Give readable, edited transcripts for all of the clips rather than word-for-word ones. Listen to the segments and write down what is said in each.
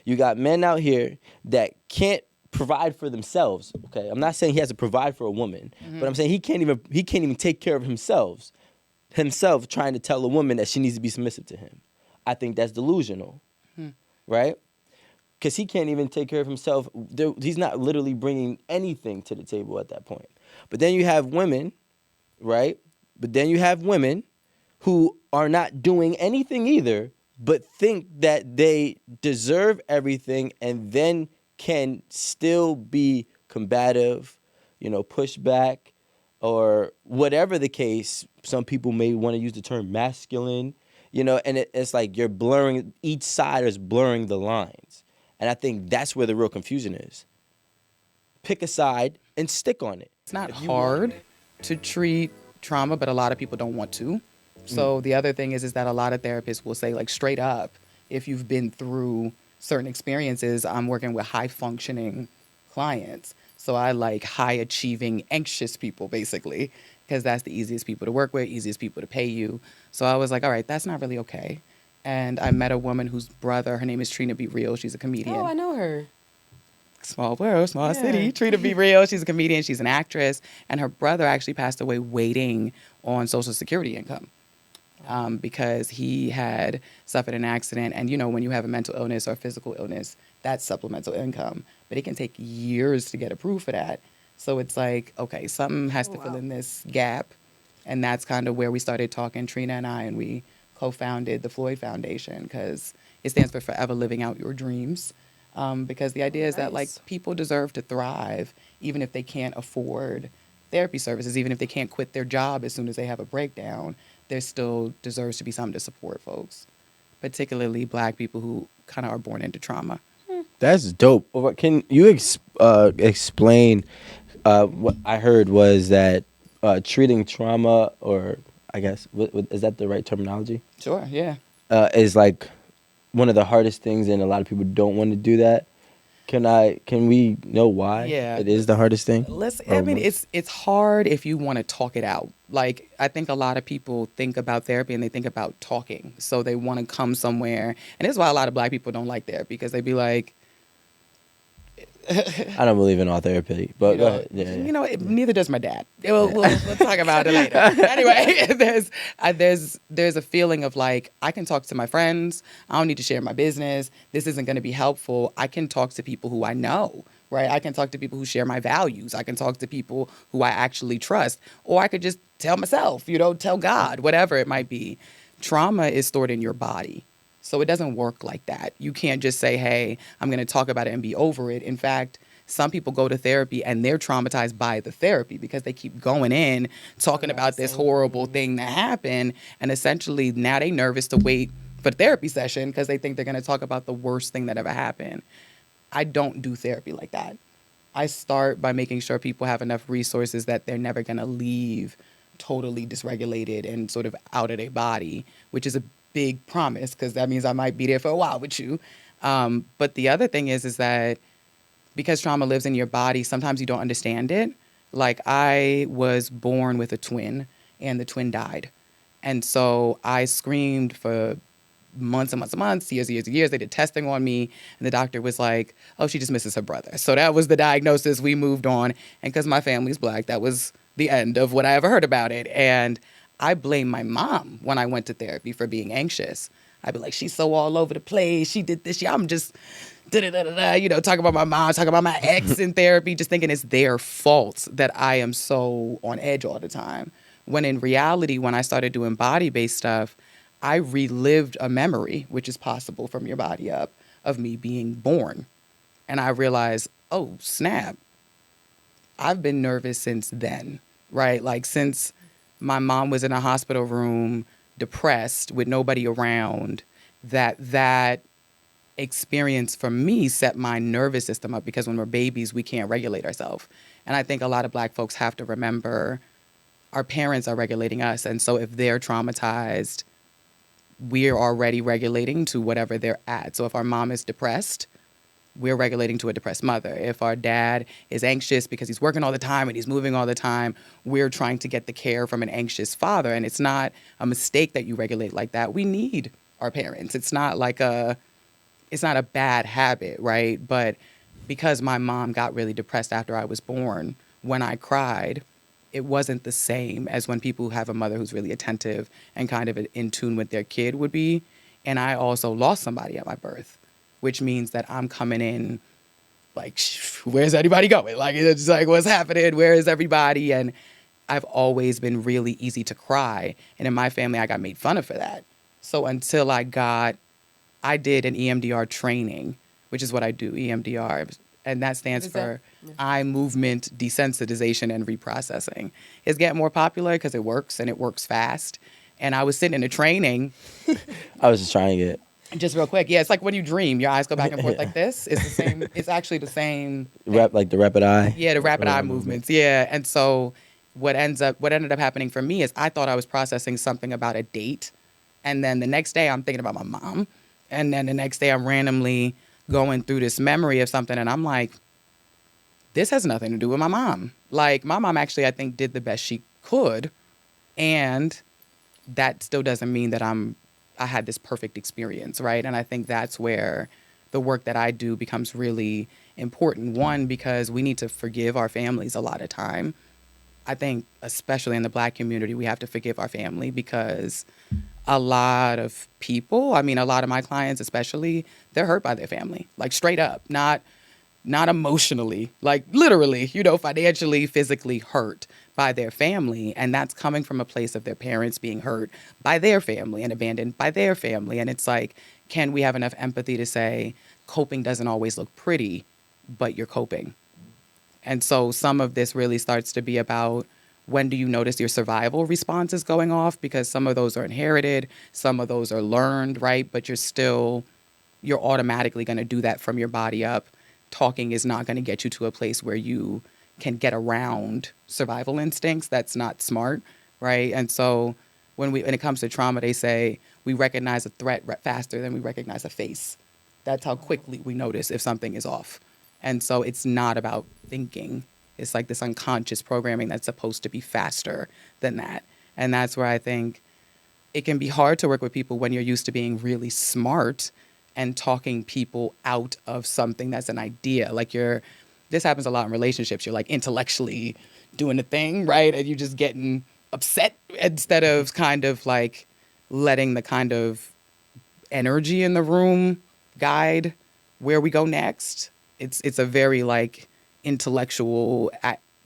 You got men out here that can't provide for themselves. Okay, I'm not saying he has to provide for a woman, but I'm saying he can't even take care of himself trying to tell a woman that she needs to be submissive to him. I think that's delusional, right? Because he can't even take care of himself. He's not literally bringing anything to the table at that point. But then you have women, right? But then you have women who are not doing anything either, but think that they deserve everything and then can still be combative, push back, or whatever the case. Some people may want to use the term masculine, and it's like you're blurring, each side is blurring the lines. And I think that's where the real confusion is. Pick a side and stick on it. It's not hard to treat trauma, but a lot of people don't want to. So the other thing is that a lot of therapists will say, like, straight up, if you've been through certain experiences, I'm working with high functioning clients. So I like high achieving, anxious people, basically, because that's the easiest people to work with, easiest people to pay you. So I was like, all right, that's not really okay. And I met a woman whose brother, her name is Trina Be Real. She's a comedian. Oh, I know her. Small world, small Yeah. city. Trina Be Real. She's a comedian. She's an actress. And her brother actually passed away waiting on Social Security income because he had suffered an accident. And, when you have a mental illness or physical illness, that's supplemental income. But it can take years to get approved for that. So it's like, okay, something has to fill in this gap. And that's kind of where we started talking, Trina and I, and we co-founded the Floyd Foundation because it stands for Forever Living Out Your Dreams. Because the idea is that, like, people deserve to thrive even if they can't afford therapy services, even if they can't quit their job as soon as they have a breakdown. There still deserves to be something to support folks, particularly Black people who kind of are born into trauma. That's dope. Can you explain? What I heard was that treating trauma, or I guess, is that the right terminology? Sure, yeah. Is like one of the hardest things, and a lot of people don't want to do that. Can we know why Yeah. it is the hardest thing? I mean, it's hard if you want to talk it out. Like, I think a lot of people think about therapy and they think about talking. So they want to come somewhere. And this is why a lot of Black people don't like therapy, because they be like, I don't believe in all therapy, but go ahead. Yeah. neither does my dad. We'll talk about it later. Anyway, there's a feeling of like, I can talk to my friends. I don't need to share my business. This isn't going to be helpful. I can talk to people who I know, right? I can talk to people who share my values. I can talk to people who I actually trust. Or I could just tell myself, tell God, whatever it might be. Trauma is stored in your body. So it doesn't work like that. You can't just say, hey, I'm going to talk about it and be over it. In fact, some people go to therapy and they're traumatized by the therapy because they keep going in, talking about this horrible thing that happened. And essentially now they nervous to wait for the therapy session because they think they're going to talk about the worst thing that ever happened. I don't do therapy like that. I start by making sure people have enough resources that they're never going to leave totally dysregulated and sort of out of their body, which is a big promise because that means I might be there for a while with you. But the other thing is that because trauma lives in your body, sometimes you don't understand it. Like, I was born with a twin and the twin died. And so I screamed for months and months and months, years and years and years. They did testing on me and the doctor was like, oh, she just misses her brother. So that was the diagnosis. We moved on. And because my family's Black, that was the end of what I ever heard about it. And I blame my mom when I went to therapy for being anxious. I'd be like, she's so all over the place. She did this. I'm just, talking about my mom, talking about my ex in therapy, just thinking it's their fault that I am so on edge all the time. When in reality, when I started doing body-based stuff, I relived a memory, which is possible from your body up, of me being born. And I realized, oh, snap. I've been nervous since then, right? Like, since my mom was in a hospital room, depressed, with nobody around, that experience for me set my nervous system up because when we're babies, we can't regulate ourselves. And I think a lot of Black folks have to remember our parents are regulating us. And so if they're traumatized, we're already regulating to whatever they're at. So if our mom is depressed, we're regulating to a depressed mother. If our dad is anxious because he's working all the time and he's moving all the time, we're trying to get the care from an anxious father. And it's not a mistake that you regulate like that. We need our parents. It's not like it's not a bad habit, right? But because my mom got really depressed after I was born, when I cried, it wasn't the same as when people who have a mother who's really attentive and kind of in tune with their kid would be. And I also lost somebody at my birth, which means that I'm coming in like, where's everybody going? Like, it's like, what's happening? Where is everybody? And I've always been really easy to cry. And in my family, I got made fun of for that. So until I did an EMDR training, which is what I do, EMDR. And that stands for eye movement desensitization and reprocessing. It's getting more popular because it works and it works fast. And I was sitting in a training. I was just trying it. Just real quick. Yeah, it's like when you dream, your eyes go back and forth like this. It's the same. It's actually the same. Like the rapid eye. Yeah, the rapid eye movements. Yeah. And so what ended up happening for me is I thought I was processing something about a date. And then the next day I'm thinking about my mom. And then the next day I'm randomly going through this memory of something. And I'm like, this has nothing to do with my mom. Like, my mom actually, I think, did the best she could. And that still doesn't mean that I had this perfect experience, right? And I think that's where the work that I do becomes really important. One, because we need to forgive our families a lot of time. I think, especially in the Black community, we have to forgive our family because a lot of people, I mean, a lot of my clients especially, they're hurt by their family, like straight up, not emotionally, like literally, financially, physically hurt by their family. And that's coming from a place of their parents being hurt by their family and abandoned by their family. And it's like, can we have enough empathy to say coping doesn't always look pretty, but you're coping? And so some of this really starts to be about, when do you notice your survival responses going off? Because some of those are inherited, some of those are learned, right? But you're automatically going to do that from your body up. Talking is not going to get you to a place where you can get around survival instincts. That's not smart, right? And so when it comes to trauma, they say we recognize a threat faster than we recognize a face. That's how quickly we notice if something is off. And so it's not about thinking. It's like this unconscious programming that's supposed to be faster than that. And that's where I think it can be hard to work with people when you're used to being really smart and talking people out of something that's an idea. Like this happens a lot in relationships. You're like intellectually doing the thing, right? And you're just getting upset instead of kind of like letting the kind of energy in the room guide where we go next. It's a very like intellectual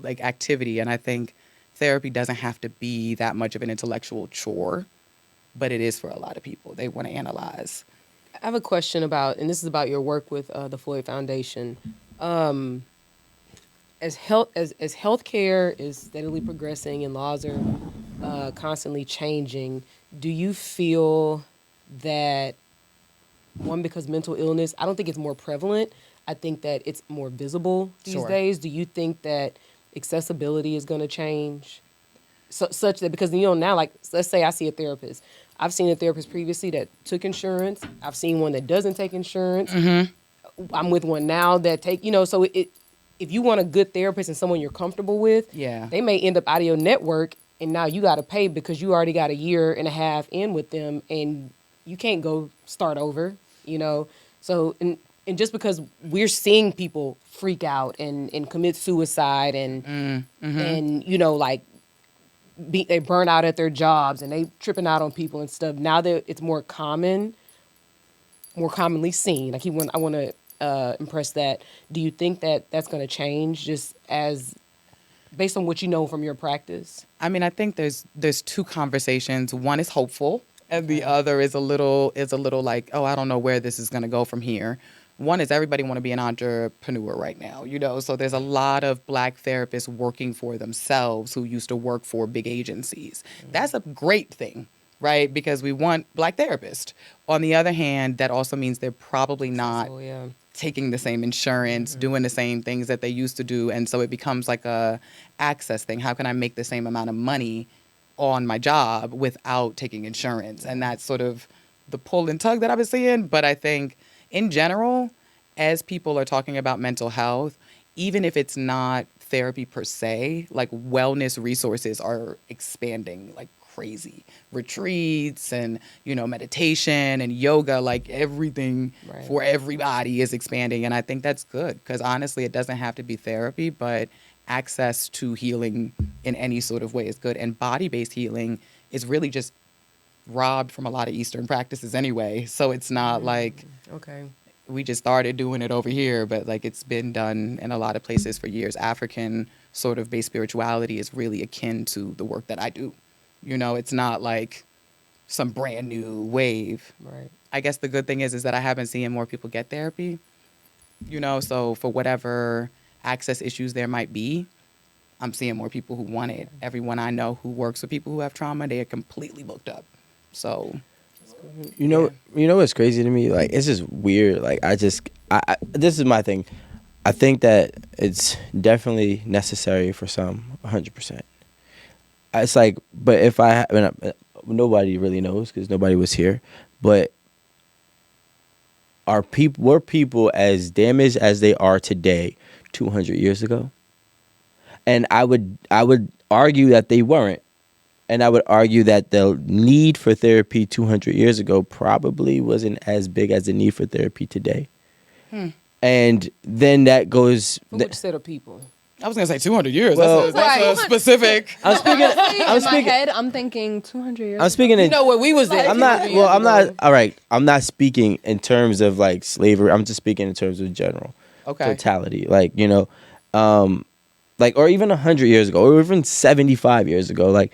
activity. And I think therapy doesn't have to be that much of an intellectual chore, but it is for a lot of people. They want to analyze. I have a question about, and this is about your work with the Floyd Foundation. As healthcare is steadily progressing and laws are constantly changing, do you feel that, one, because mental illness, I don't think it's more prevalent. I think that it's more visible these days. Do you think that accessibility is going to change such that, because now, like, let's say I see a therapist. I've seen a therapist previously that took insurance. I've seen one that doesn't take insurance. Mm-hmm. I'm with one now that so if you want a good therapist and someone you're comfortable with, they may end up out of your network, and now you got to pay because you already got a year and a half in with them, and you can't go start over, So, and just because we're seeing people freak out and commit suicide and like they burn out at their jobs and they tripping out on people and stuff. Now that it's more commonly seen. I want to impress that. Do you think that that's going to change just as based on what you know from your practice? I mean, I think there's two conversations. One is hopeful, and the other is a little like, oh, I don't know where this is going to go from here. One is everybody want to be an entrepreneur right now, so there's a lot of Black therapists working for themselves who used to work for big agencies. Mm-hmm. That's a great thing, right? Because we want Black therapists. On the other hand, that also means they're probably not taking the same insurance, mm-hmm. doing the same things that they used to do. And so it becomes like a access thing. How can I make the same amount of money on my job without taking insurance? And that's sort of the pull and tug that I've been seeing. But I think in general, as people are talking about mental health, even if it's not therapy per se, like wellness resources are expanding like crazy. Retreats and, meditation and yoga, like everything Right. for everybody is expanding. And I think that's good because honestly, it doesn't have to be therapy, but access to healing in any sort of way is good. And body-based healing is really just robbed from a lot of Eastern practices anyway. So it's not like Okay. we just started doing it over here, but like it's been done in a lot of places for years. African sort of based spirituality is really akin to the work that I do. It's not like some brand new wave. Right. I guess the good thing is that I haven't seen more people get therapy. So for whatever access issues there might be, I'm seeing more people who want it. Everyone I know who works with people who have trauma, they are completely booked up. So You know, you know what's crazy to me? Like, it's just weird. Like, I this is my thing. I think that it's definitely necessary for some, 100%. It's like, but if nobody really knows because nobody was here, but were people as damaged as they are today 200 years ago? And I would argue that they weren't. And I would argue that the need for therapy 200 years ago probably wasn't as big as the need for therapy today. And then that goes. For which set of people? I was gonna say 200 years. Well, that's a specific. I'm speaking. I'm In my speaking. head, I'm thinking 200 years. I'm speaking in. You know what? We was there. I'm not. Well, I'm not. All right. I'm not speaking in terms of like slavery. I'm just speaking in terms of general totality. Like like or even 100 years ago, or even 75 years ago. Like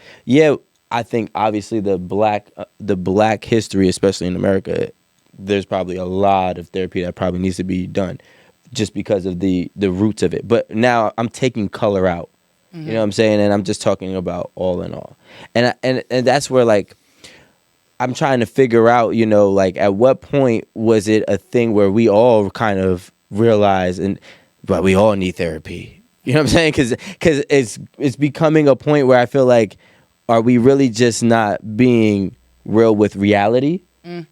I think obviously the black history, especially in America, there's probably a lot of therapy that probably needs to be done, just because of the roots of it. But now I'm taking color out. You know what I'm saying? And I'm just talking about all in all. And that's where like I'm trying to figure out, like at what point was it a thing where we all kind of realized but we all need therapy. You know what I'm saying? Cuz it's becoming a point where I feel like, are we really just not being real with reality?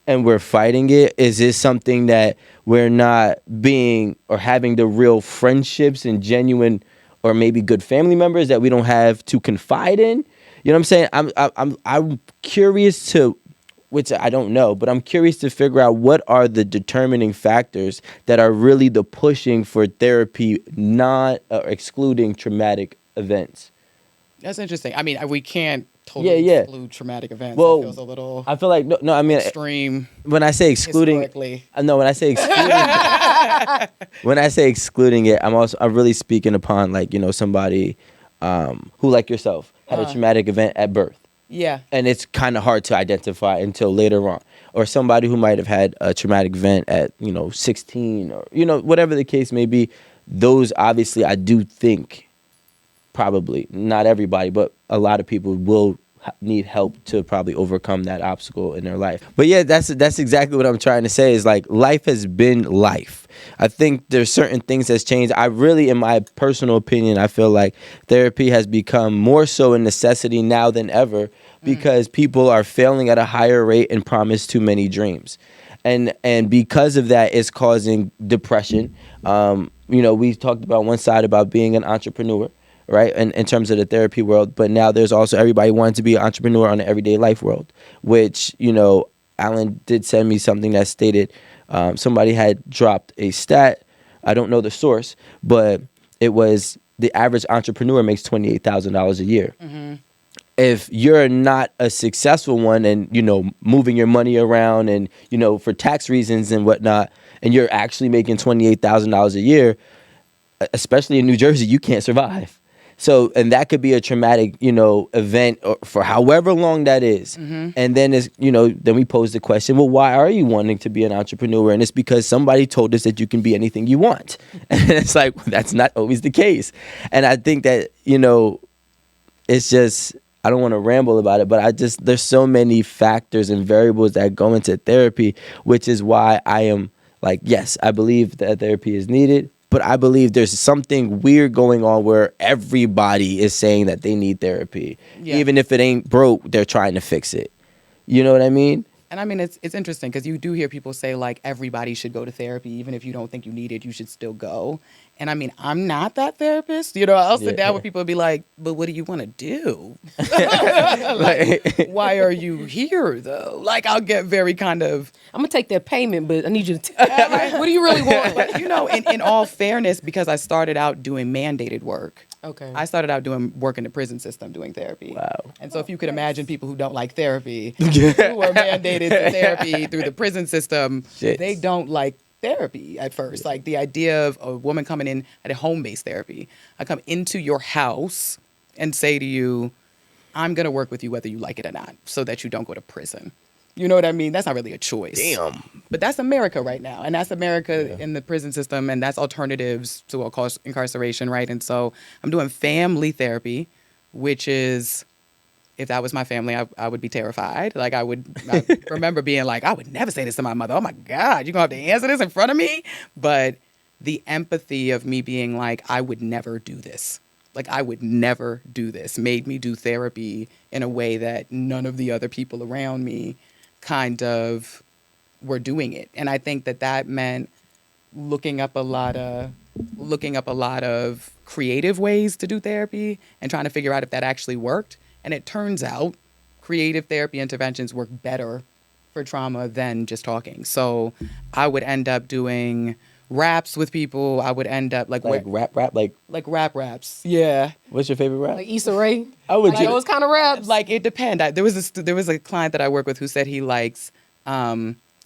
And we're fighting it? Is this something that we're not being or having the real friendships and genuine or maybe good family members that we don't have to confide in? You know what I'm saying? I'm curious which I don't know, but I'm curious to figure out what are the determining factors that are really the pushing for therapy, not excluding traumatic events. That's interesting. I mean, we can't totally exclude traumatic events. Well, That feels a little I feel like no. I mean, extreme. When I say excluding, when I say excluding, when I say excluding it, I'm really speaking upon like somebody who like yourself had a traumatic event at birth. Yeah. And it's kind of hard to identify until later on, or somebody who might have had a traumatic event at 16 or whatever the case may be. Those obviously I do think. Probably not everybody, but a lot of people will need help to probably overcome that obstacle in their life. But yeah, that's exactly what I'm trying to say is like life has been life. I think there's certain things that's changed. I really, in my personal opinion, I feel like therapy has become more so a necessity now than ever because people are failing at a higher rate and promise too many dreams. And because of that, it's causing depression. We talked about one side about being an entrepreneur. Right, in terms of the therapy world, but now there's also everybody wanting to be an entrepreneur on the everyday life world, which Alan did send me something that stated somebody had dropped a stat. I don't know the source, but it was the average entrepreneur makes $28,000 a year. If you're not a successful one and moving your money around and for tax reasons and whatnot, and you're actually making $28,000 a year, especially in New Jersey, you can't survive. So, and that could be a traumatic, event for however long that is. And then then we pose the question, well, why are you wanting to be an entrepreneur? And it's because somebody told us that you can be anything you want. And it's like, well, that's not always the case. And I think that, it's just, I don't want to ramble about it, but there's so many factors and variables that go into therapy, which is why I am like, yes, I believe that therapy is needed. But I believe there's something weird going on where everybody is saying that they need therapy. Yeah. Even if it ain't broke, they're trying to fix it. You know what I mean? And I mean, it's interesting because you do hear people say like everybody should go to therapy, even if you don't think you need it, you should still go. And I mean, I'm not that therapist. You know, I'll sit down with people and be like, but what do you want to do? Like, why are you here though? Like, I'll get very kind of. I'm gonna take that payment, but I need you to what do you really want? But, you know, in all fairness, because I started out doing mandated work. Okay. I started out doing work in the prison system, doing therapy. Wow. And so if you could imagine people who don't like therapy, who are mandated to therapy through the prison system, Shit. they don't like therapy at first. Like the idea of a woman coming in at a home-based therapy. I come into your house and say to you, I'm going to work with you whether you like it or not, so that you don't go to prison. You know what I mean? That's not really a choice. Damn. But that's America right now. And that's America in the prison system. And that's alternatives to what calls incarceration, right? And so I'm doing family therapy, which is, if that was my family, I would be terrified. Like I remember being like, I would never say this to my mother. Oh my God, you're going to have to answer this in front of me? But the empathy of me being like, I would never do this. Like I would never do this made me do therapy in a way that none of the other people around me kind of were doing it. And I think that meant looking up a lot of creative ways to do therapy and trying to figure out if that actually worked. And it turns out creative therapy interventions work better for trauma than just talking. So I would end up doing raps with people. I would end up like rap, like raps. Yeah. What's your favorite rap? Like Issa Rae? I would Like those kind of raps? Like it depends. There was a client that I work with who said he likes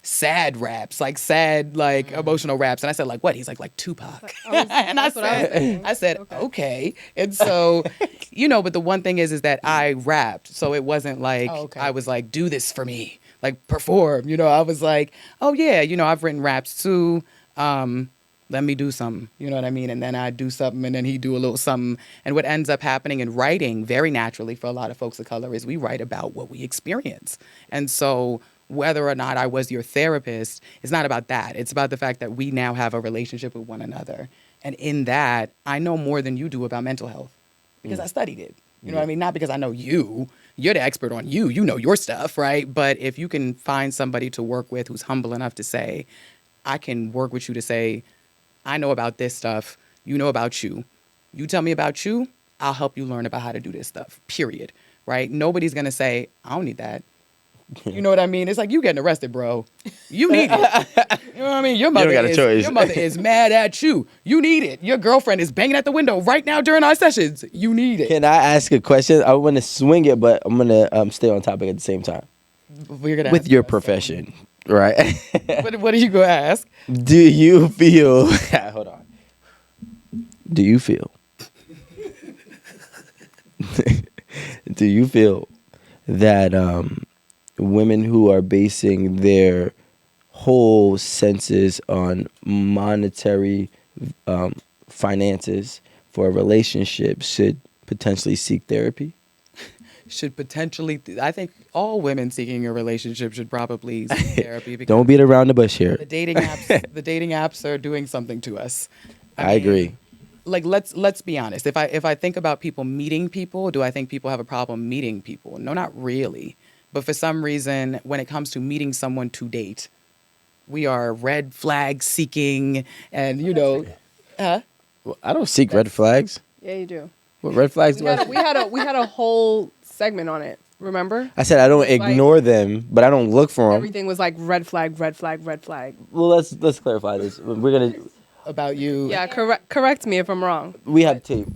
sad raps, like sad, like emotional raps. And I said, like what? He's like Tupac. And I said, okay. And so, you know, but the one thing is that I rapped. So it wasn't like I was like, do this for me, like perform. You know, I was like, oh yeah, you know, I've written raps too. Let me do something, you know what I mean? And then I do something and then he do a little something. And what ends up happening in writing very naturally for a lot of folks of color is we write about what we experience. And so whether or not I was your therapist, it's not about that. It's about the fact that we now have a relationship with one another. And in that, I know more than you do about mental health because I studied it. You know what I mean? Not because I know you. You're the expert on you. You know your stuff, right? But if you can find somebody to work with who's humble enough to say, I can work with you to say, I know about this stuff. You know about you. You tell me about you. I'll help you learn about how to do this stuff, period. Right? Nobody's going to say, I don't need that. You know what I mean? It's like you getting arrested, bro. You need it. You know what I mean? Your mother is mad at you. You need it. Your girlfriend is banging at the window right now during our sessions. You need it. Can I ask a question? I want to swing it, but I'm going to stay on topic at the same time. With your profession, right? What are you going to ask? Do you feel... Hold on. Do you feel... Do you feel that... women who are basing their whole senses on monetary finances for a relationship should potentially seek therapy? I think all women seeking a relationship should probably seek therapy. Because don't beat around the bush here. The dating apps are doing something to us. I agree. Like let's be honest. If I think about people meeting people, do I think people have a problem meeting people? No, not really. But for some reason, when it comes to meeting someone to date, we are red flag seeking, and you know, Well, I don't seek red flags. Yeah, you do. What red flags do I? We had a whole segment on it. Remember? I said I don't ignore them, but I don't look for them. Everything was like red flag, red flag, red flag. Well, let's clarify this. We're gonna about you. Yeah, correct me if I'm wrong. We have tape.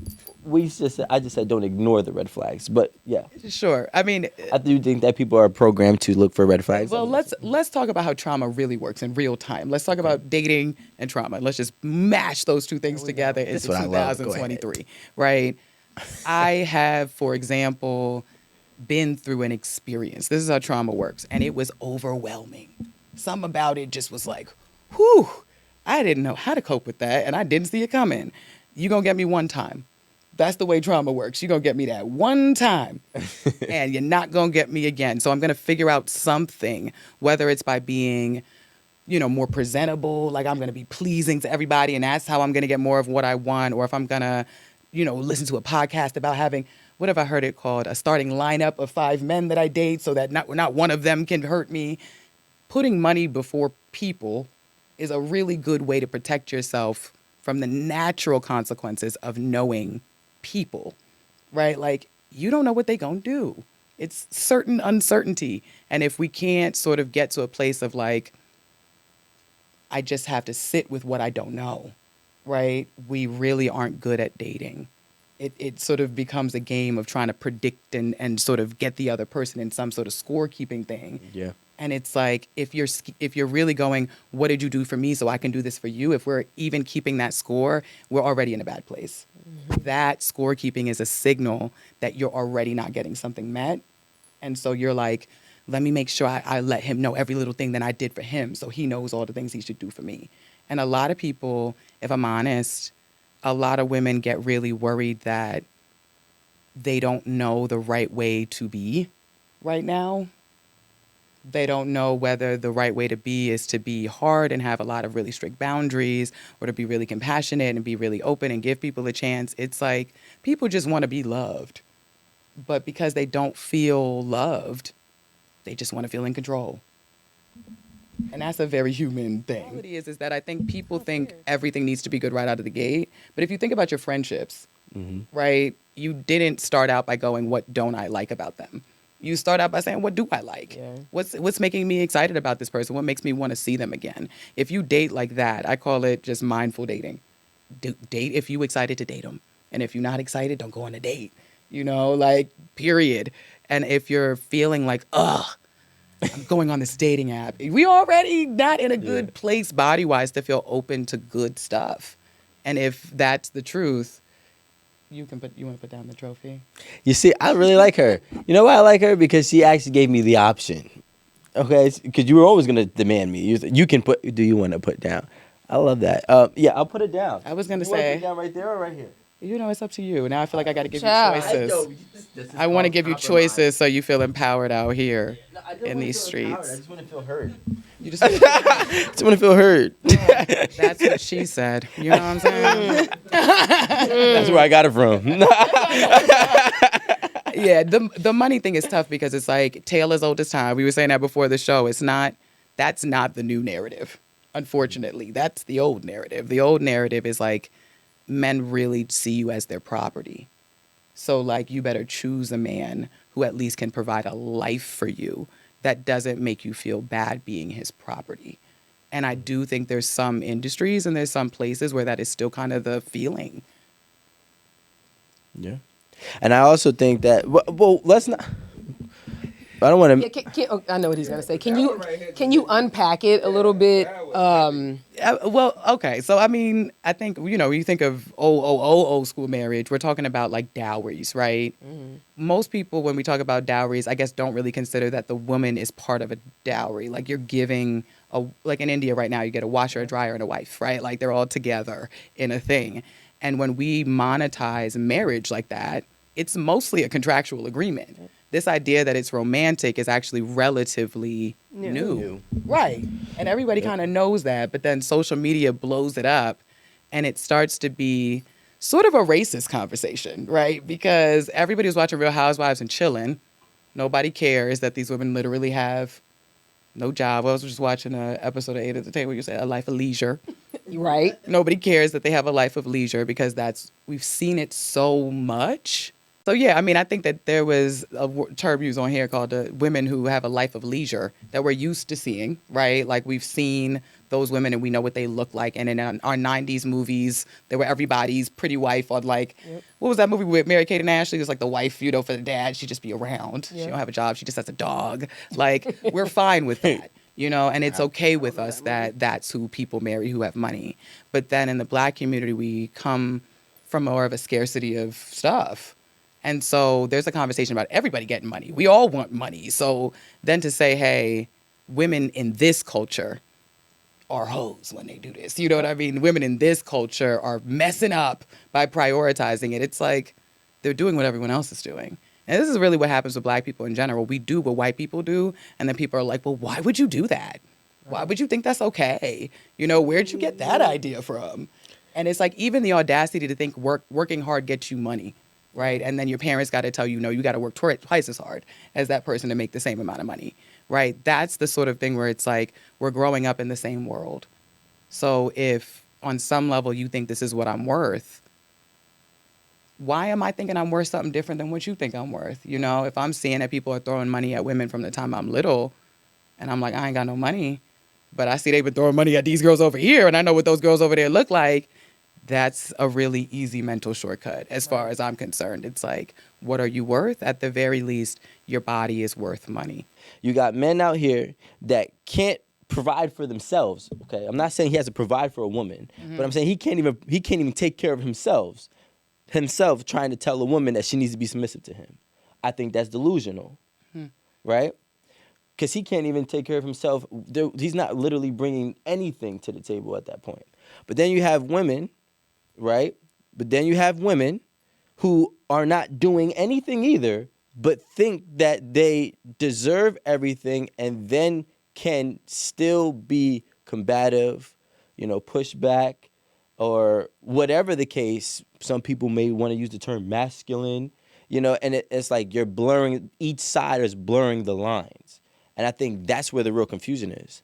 I just said don't ignore the red flags, but yeah. Sure. I mean, I do think that people are programmed to look for red flags. Well, let's talk about how trauma really works in real time. Let's talk about dating and trauma. Let's just mash those two things together into 2023, right? I have, for example, been through an experience. This is how trauma works, and it was overwhelming. Something about it just was like, whew, I didn't know how to cope with that, and I didn't see it coming. You're going to get me one time. That's the way trauma works. You're going to get me that one time, and you're not going to get me again. So I'm going to figure out something, whether it's by being, you know, more presentable, like I'm going to be pleasing to everybody, and that's how I'm going to get more of what I want, or if I'm going to, you know, listen to a podcast about having what have I heard it called? A starting lineup of 5 men that I date so that not one of them can hurt me. Putting money before people is a really good way to protect yourself from the natural consequences of knowing people, right? Like, you don't know what they gonna do. It's certain uncertainty. And if we can't sort of get to a place of like, I just have to sit with what I don't know, right? We really aren't good at dating. It sort of becomes a game of trying to predict and sort of get the other person in some sort of scorekeeping thing. Yeah. And it's like, if you're really going, what did you do for me so I can do this for you? If we're even keeping that score, we're already in a bad place. That scorekeeping is a signal that you're already not getting something met. And so you're like, let me make sure I let him know every little thing that I did for him so he knows all the things he should do for me. And a lot of people, if I'm honest, a lot of women get really worried that they don't know the right way to be right now. They don't know whether the right way to be is to be hard and have a lot of really strict boundaries, or to be really compassionate and be really open and give people a chance. It's like people just want to be loved. But because they don't feel loved, they just want to feel in control. And that's a very human thing. The reality is that I think people think everything needs to be good right out of the gate. But if you think about your friendships, right, you didn't start out by going, what don't I like about them? You start out by saying, what do I like? Yeah. What's making me excited about this person? What makes me want to see them again? If you date like that, I call it just mindful dating. Date if you excited to date them. And if you're not excited, don't go on a date. You know, like, period. And if you're feeling like, ugh, I'm going on this dating app, we already not in a good place body-wise to feel open to good stuff. And if that's the truth, you want to put down the trophy? You see, I really like her. You know why I like her? Because she actually gave me the option. Okay, because you were always gonna demand me. You can put. Do you want to put down? I love that. Yeah, I'll put it down. I was gonna You wanna say, put it down right there or right here? you know, it's up to you. Now I feel like I got to give Child. you choices. I want to give you choices so you feel empowered out here in these streets. I just want to feel heard. You just, Just want to feel heard. that's what she said. You know what I'm saying? That's where I got it from. Yeah, the money thing is tough because it's like tale as old as time. We were saying that before the show. That's not the new narrative. Unfortunately, that's the old narrative. The old narrative is like, men really see you as their property. So like, you better choose a man who at least can provide a life for you that doesn't make you feel bad being his property. And I do think there's some industries and there's some places where that is still kind of the feeling. Yeah, and I also think that. Well, let's not. I don't want to. Yeah, I know what he's gonna say. Can you unpack it a little bit? Well, okay. So, I mean, I think, you know, when you think of old school marriage, we're talking about like dowries, right? Mm-hmm. Most people, when we talk about dowries, I guess don't really consider that the woman is part of a dowry. Like, you're giving, like in India right now, you get a washer, a dryer, and a wife, right? Like, they're all together in a thing. And when we monetize marriage like that, it's mostly a contractual agreement. This idea that it's romantic is actually relatively new. Right. And everybody kind of knows that, but then social media blows it up and it starts to be sort of a racist conversation, right? Because everybody was watching Real Housewives and chilling. Nobody cares that these women literally have no job. I was just watching an episode of 8 at the Table where you say a life of leisure. Right. Nobody cares that they have a life of leisure because we've seen it so much. So, yeah, I mean, I think that there was a term used on here called women who have a life of leisure that we're used to seeing, right? Like, we've seen those women and we know what they look like. And in our 90s movies, there were everybody's pretty wife on, like, what was that movie with Mary-Kate and Ashley? It was like the wife, you know, for the dad. She'd just be around. She don't have a job. She just has a dog. Like, we're fine with that, you know, and it's okay with us that that's who people marry who have money. But then in the Black community, we come from more of a scarcity of stuff. And so there's a conversation about everybody getting money. We all want money. So then to say, hey, women in this culture are hoes when they do this. You know what I mean? Women in this culture are messing up by prioritizing it. It's like they're doing what everyone else is doing. And this is really what happens with Black people in general. We do what white people do. And then people are like, well, why would you do that? Why would you think that's okay? You know, where'd you get that idea from? And it's like even the audacity to think working hard gets you money. right? And then your parents got to tell you, no, you got to work twice as hard as that person to make the same amount of money, right? That's the sort of thing where it's like we're growing up in the same world. So if on some level you think this is what I'm worth, why am I thinking I'm worth something different than what you think I'm worth? You know, if I'm seeing that people are throwing money at women from the time I'm little, and I'm like, I ain't got no money, but I see they've been throwing money at these girls over here, and I know what those girls over there look like, that's a really easy mental shortcut as far as I'm concerned. It's like, what are you worth? At the very least, your body is worth money. You got men out here that can't provide for themselves. Okay, I'm not saying he has to provide for a woman, but I'm saying he can't even take care of himself. Himself trying to tell a woman that she needs to be submissive to him. I think that's delusional, right? Because he can't even take care of himself. He's not literally bringing anything to the table at that point. But then you have women, right? But then you have women who are not doing anything either, but think that they deserve everything and then can still be combative, push back, or whatever the case. Some people may want to use the term masculine, and it's like you're blurring, each side is blurring the lines. And I think that's where the real confusion is.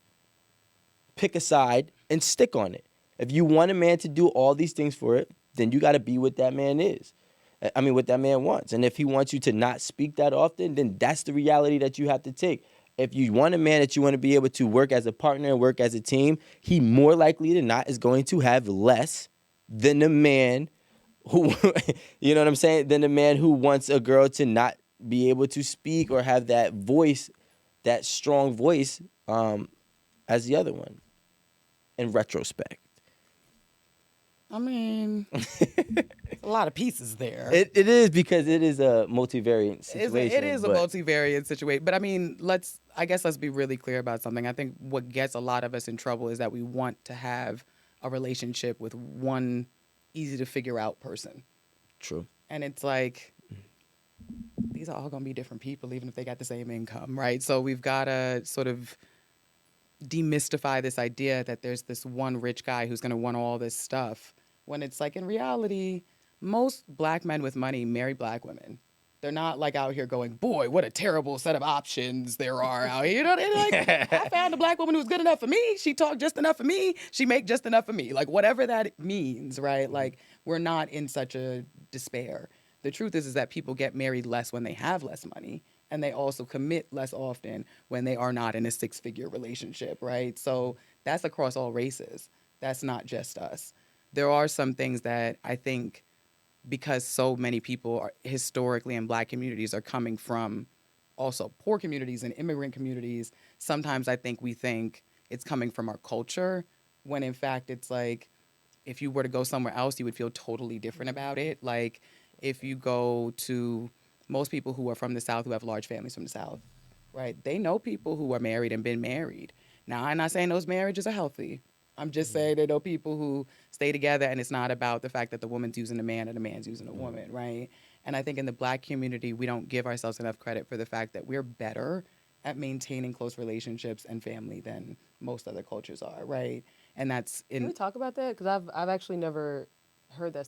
Pick a side and stick on it. If you want a man to do all these things for it, then you got to be what that man is. I mean, what that man wants. And if he wants you to not speak that often, then that's the reality that you have to take. If you want a man that you want to be able to work as a partner and work as a team, he more likely than not is going to have less than the man who, you know what I'm saying, than the man who wants a girl to not be able to speak or have that voice, that strong voice, as the other one, in retrospect. I mean, a lot of pieces there. It is, because it is a multivariate situation. It is a multivariate situation. But I mean, let's be really clear about something. I think what gets a lot of us in trouble is that we want to have a relationship with one easy to figure out person. True. And it's like, these are all going to be different people, even if they got the same income, right? So we've got to sort of demystify this idea that there's this one rich guy who's going to want all this stuff, when it's like, in reality, most black men with money marry black women. They're not like out here going, boy, what a terrible set of options there are out here. You know, they're like, I found a black woman who's good enough for me. She talked just enough for me. She make just enough for me. Like, whatever that means, right? Like, we're not in such a despair. The truth is that people get married less when they have less money. And they also commit less often when they are not in a six-figure relationship, right? So that's across all races. That's not just us. There are some things that I think, because so many people are historically in black communities are coming from also poor communities and immigrant communities, sometimes I think we think it's coming from our culture, when in fact it's like, if you were to go somewhere else, you would feel totally different about it. Like, if you go to most people who are from the South, who have large families from the South, right? They know people who are married and been married. Now, I'm not saying those marriages are healthy. I'm just saying they know people who stay together, and it's not about the fact that the woman's using a man or the man's using a woman, right? And I think in the black community, we don't give ourselves enough credit for the fact that we're better at maintaining close relationships and family than most other cultures are, right? And that's Can we talk about that? Because I've actually never heard that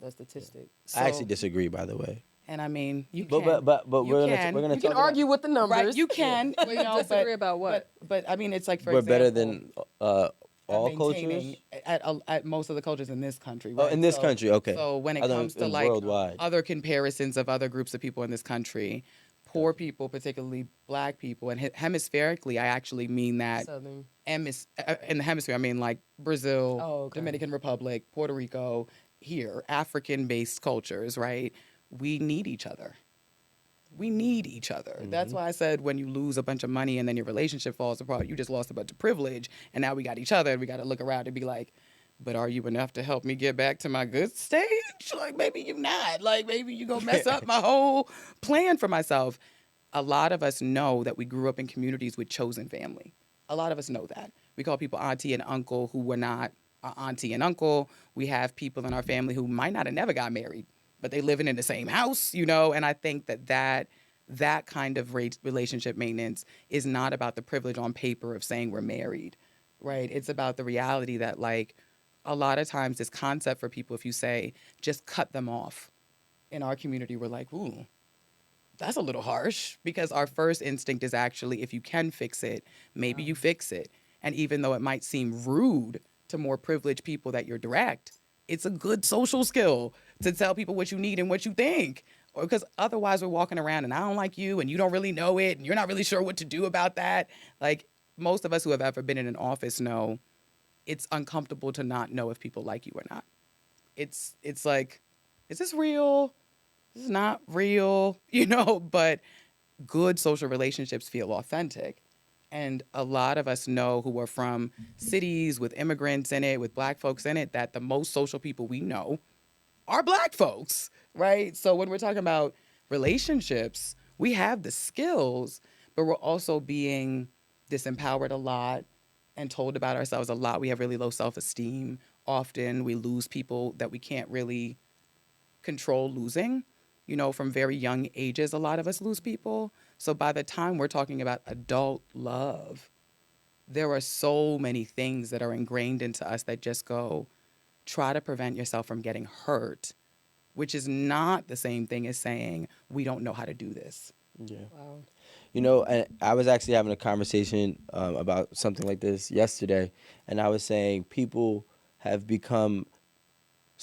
statistic. I actually disagree, by the way. And I mean, you But can. we're gonna You can argue with the numbers. Right, you can. But you disagree about what? But I mean, it's like, for we're example, better than all cultures. maintaining at most of the cultures in this country. Oh, Right? in this country, okay. So when it I thought comes it to was like worldwide. other comparisons of other groups of people in this country, poor people, particularly black people, and hemispherically, I actually mean that. Southern. In the hemisphere, I mean like Brazil, okay. Dominican Republic, Puerto Rico, here, African-based cultures, right? We need each other. We need each other. Mm-hmm. That's why I said, when you lose a bunch of money and then your relationship falls apart, you just lost a bunch of privilege, and now we got each other, and we got to look around and be like, but are you enough to help me get back to my good stage? Like, maybe you're not. Like, maybe you're going to mess up my whole plan for myself. A lot of us know that we grew up in communities with chosen family. A lot of us know that. We call people auntie and uncle who were not our auntie and uncle. We have people in our family who might not have never got married, but they living in the same house, you know? And I think that kind of relationship maintenance is not about the privilege on paper of saying we're married, right? It's about the reality that, like, a lot of times this concept for people, if you say, just cut them off, in our community, we're like, ooh, that's a little harsh, because our first instinct is actually, if you can fix it, maybe you fix it. And even though it might seem rude to more privileged people that you're direct, it's a good social skill to tell people what you need and what you think. Or because otherwise we're walking around and I don't like you and you don't really know it and you're not really sure what to do about that. Like, most of us who have ever been in an office know it's uncomfortable to not know if people like you or not. It's like, is this real? This is not real, but good social relationships feel authentic. And a lot of us know, who are from cities with immigrants in it, with black folks in it, that the most social people we know are black folks, right? So when we're talking about relationships, we have the skills, but we're also being disempowered a lot and told about ourselves a lot. We have really low self-esteem. Often we lose people that we can't really control losing. From very young ages, a lot of us lose people. So by the time we're talking about adult love, there are so many things that are ingrained into us that just go, try to prevent yourself from getting hurt, which is not the same thing as saying, we don't know how to do this. Yeah. Wow. And I was actually having a conversation about something like this yesterday, and I was saying people have become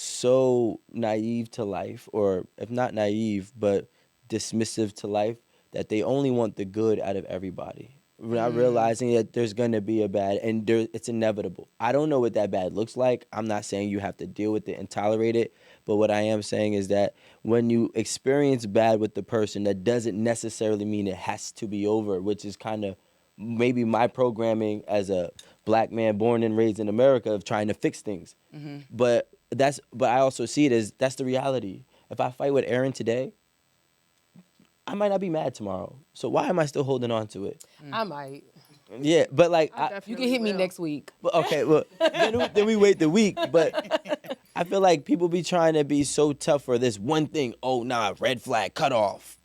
so naive to life, or if not naive, but dismissive to life, that they only want the good out of everybody. We're not realizing that there's going to be a bad, and it's inevitable. I don't know what that bad looks like. I'm not saying you have to deal with it and tolerate it, but what I am saying is that when you experience bad with the person, that doesn't necessarily mean it has to be over, which is kind of maybe my programming as a black man born and raised in America of trying to fix things. But I also see it as that's the reality. If I fight with Erin today, I might not be mad tomorrow. So why am I still holding on to it? I might. Yeah, but like I You definitely can hit me will. next week. but okay, well then we wait the week. But I feel like people be trying to be so tough for this one thing. Oh nah, red flag, cut off.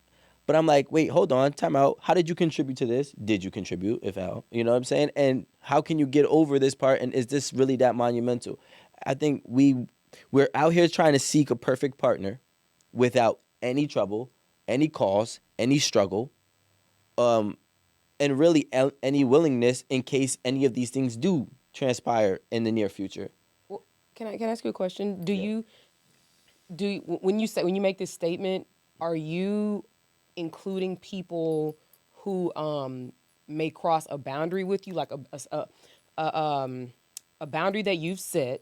But I'm like, wait, hold on, time out. How did you contribute to this? Did you contribute, if how? You know what I'm saying? And how can you get over this part? And is this really that monumental? I think we're out here trying to seek a perfect partner without any trouble, any cause, any struggle, and really any willingness in case any of these things do transpire in the near future. Well, can I ask you a question? Yeah. When you make this statement, are you including people who may cross a boundary with you, like a boundary that you've set,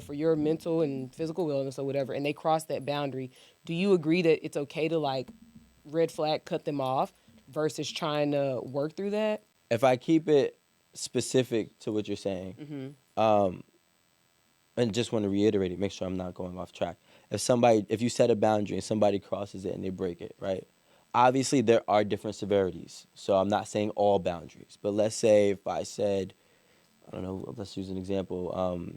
for your mental and physical wellness or whatever, and they cross that boundary? Do you agree that it's okay to like red flag, cut them off, versus trying to work through that? If I keep it specific to what you're saying, and just want to reiterate it, make sure I'm not going off track. If you set a boundary and somebody crosses it and they break it, right? Obviously, there are different severities. So I'm not saying all boundaries. But let's say if I said, I don't know, let's use an example.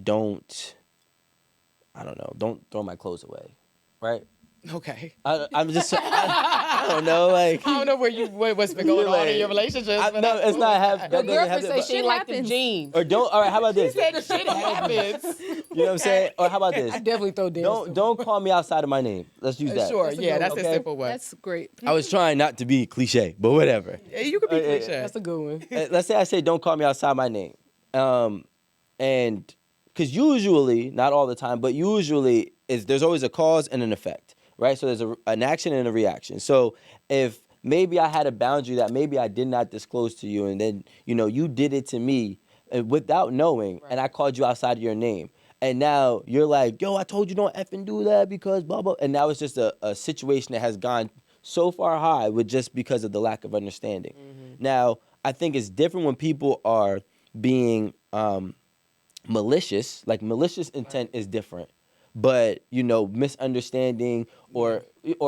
Don't, I don't know, don't throw my clothes away, right? Okay. I'm just, I don't know, like. I don't know what's been going on in your relationship. No, it's not have. Your That doesn't have girlfriend to. says she Shit like the happens. jeans. Or don't. All right. How about this? Said shit happens. You know what I'm saying? Or how about this? I definitely throw dance. Don't call me outside of my name. Let's use that. Sure, That's a yeah, good that's one. a Okay. simple one. That's great. I was trying not to be cliche, but whatever. Yeah, you could be cliche. That's a good one. Let's say I say don't call me outside my name, and because usually, not all the time, but usually there's always a cause and an effect, right? So there's an action and a reaction. So if maybe I had a boundary that maybe I did not disclose to you, and then you did it to me without knowing, and I called you outside of your name. And now you're like, yo, I told you don't effing do that because blah, blah. And now it's just a situation that has gone so far high with just because of the lack of understanding. Now, I think it's different when people are being malicious. Like malicious intent is different. But, misunderstanding or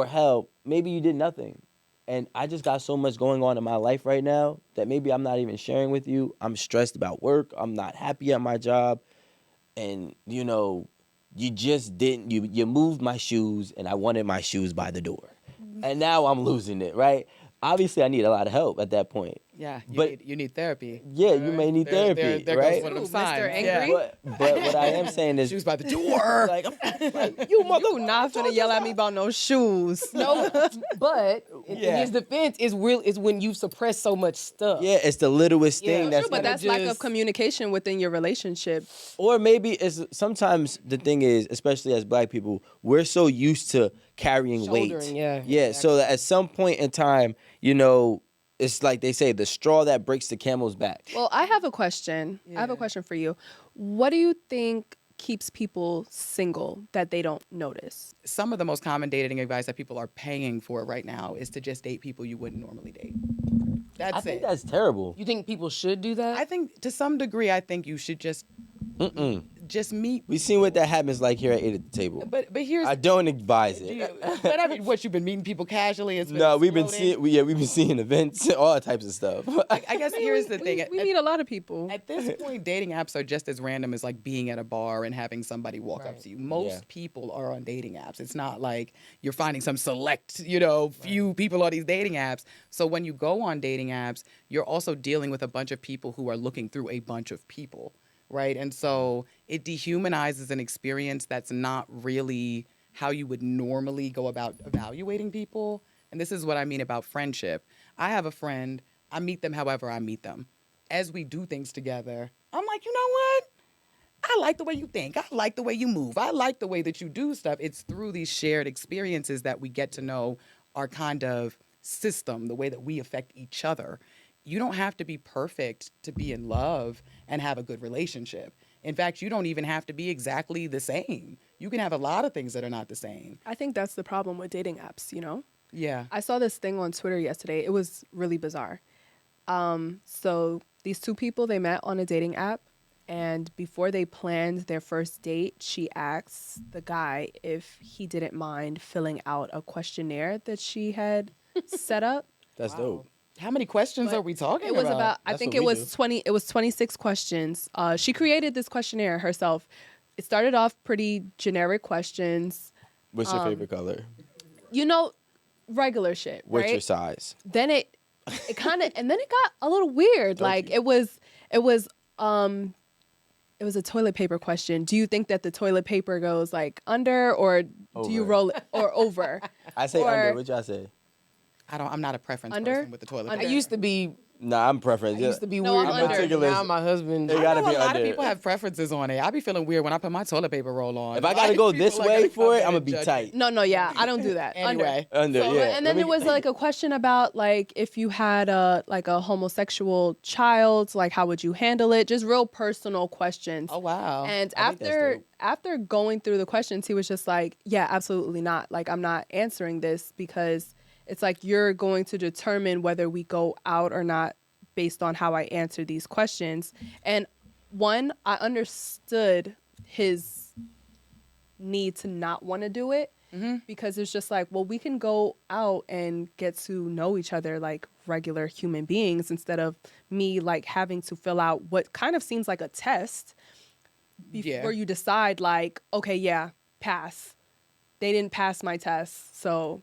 hell, maybe you did nothing. And I just got so much going on in my life right now that maybe I'm not even sharing with you. I'm stressed about work. I'm not happy at my job. And you just didn't you moved my shoes and I wanted my shoes by the door, and now I'm losing it, right? Obviously I need a lot of help at that point, Yeah, But you need therapy. yeah, you may need therapy, There right? goes one of them Ooh, Mr. signs. Angry. Yeah. But what I am saying is, She was by the door. like, you mother, You not finna yell at me about no shoes. No, but in Yeah. his defense, is when you suppress so much stuff. yeah, it's the littlest Yeah. thing True, that's But gonna that's lack of just- communication within your relationship. or maybe it's sometimes the thing is, especially as black people, we're so used to carrying weight. Shouldering, yeah, Yeah. So that at some point in time, it's like they say, the straw that breaks the camel's back. Well, I have a question. I have a question for you. What do you think keeps people single that they don't notice? Some of the most common dating advice that people are paying for right now is to just date people you wouldn't normally date. That's I think it. that's terrible. You think people should do that? I think to some degree, I think you should just meet. We seen what that happens like here at 8 at the table. But here's I don't advise it. but I mean, what you've been meeting people casually? It's been No, we've been exploding? seeing we've been seeing events, all types of stuff. I guess here's the thing. We meet a lot of people. At this point, dating apps are just as random as like being at a bar and having somebody walk up to you. Most Yeah. people are on dating apps. It's not like you're finding some select, few people on these dating apps. So when you go on dating apps, you're also dealing with a bunch of people who are looking through a bunch of people, right? And so it dehumanizes an experience that's not really how you would normally go about evaluating people. And this is what I mean about friendship. I have a friend, I meet them however I meet them. As we do things together, I'm like, you know what? I like the way you think. I like the way you move. I like the way that you do stuff. It's through these shared experiences that we get to know our kind of system, the way that we affect each other. You don't have to be perfect to be in love and have a good relationship. In fact, you don't even have to be exactly the same. You can have a lot of things that are not the same. I think that's the problem with dating apps, Yeah. I saw this thing on Twitter yesterday. It was really bizarre. So these two people, they met on a dating app. And before they planned their first date, she asked the guy if he didn't mind filling out a questionnaire that she had set up. That's dope. How many questions are we talking It was about? about, I That's think what it we was do. 20, it was 26 questions. She created this questionnaire herself. It started off pretty generic questions. What's your favorite color? Regular shit, What's right? your size? Then it kind of, and then it got a little weird. Like it was a toilet paper question. Do you think that the toilet paper goes like under, or do you Over. roll it, or over? I say Or- under. What y'all say? I'm not a preference Under? person with the toilet I paper. used to be. Nah, I'm preference. I used to be No, weird. I'm about it. meticulous. Now my husband. It I gotta know be a lot under. of people have preferences on it. I be feeling weird when I put my toilet paper roll on. If I gotta Like, go people this are way gonna for come it, in I'm gonna and be judge tight. No, yeah, I don't do that. Anyway. Under, So, yeah. and then there was like a question about like if you had a homosexual child, like how would you handle it? Just real personal questions. Oh wow. And I think that's dope. after going through the questions, he was just like, yeah, absolutely not. Like, I'm not answering this because it's like you're going to determine whether we go out or not based on how I answer these questions. And one, I understood his need to not want to do it because it's just like, well, we can go out and get to know each other like regular human beings instead of me like having to fill out what kind of seems like a test before you decide like, okay, yeah, pass. They didn't pass my test, so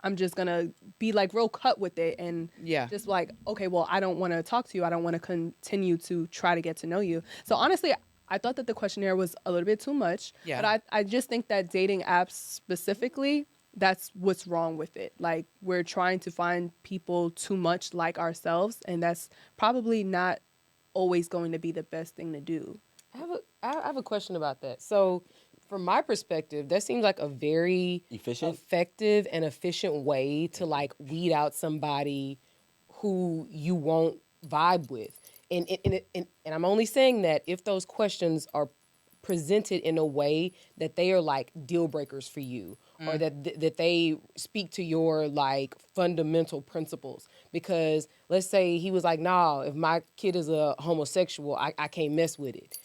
I'm just gonna be like real cut with it and just like, okay, well, I don't want to talk to you. I don't want to continue to try to get to know you. So honestly, I thought that the questionnaire was a little bit too much. Yeah. But I just think that dating apps specifically, that's what's wrong with it. Like we're trying to find people too much like ourselves, and that's probably not always going to be the best thing to do. I have a question about that. So, from my perspective, that seems like a very Efficient? effective and efficient way to like weed out somebody who you won't vibe with. And I'm only saying that if those questions are presented in a way that they are like deal breakers for you, or that they speak to your like fundamental principles. Because let's say he was like, nah, if my kid is a homosexual, I can't mess with it.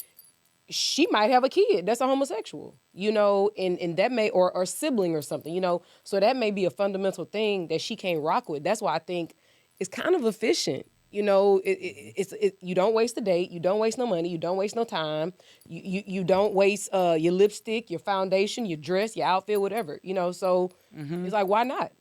She might have a kid that's a homosexual, and that may, or sibling or something, so that may be a fundamental thing that she can't rock with. That's why I think it's kind of efficient. You don't waste a date, you don't waste no money, you don't waste no time, you don't waste your lipstick, your foundation, your dress, your outfit, whatever. So it's like, why not?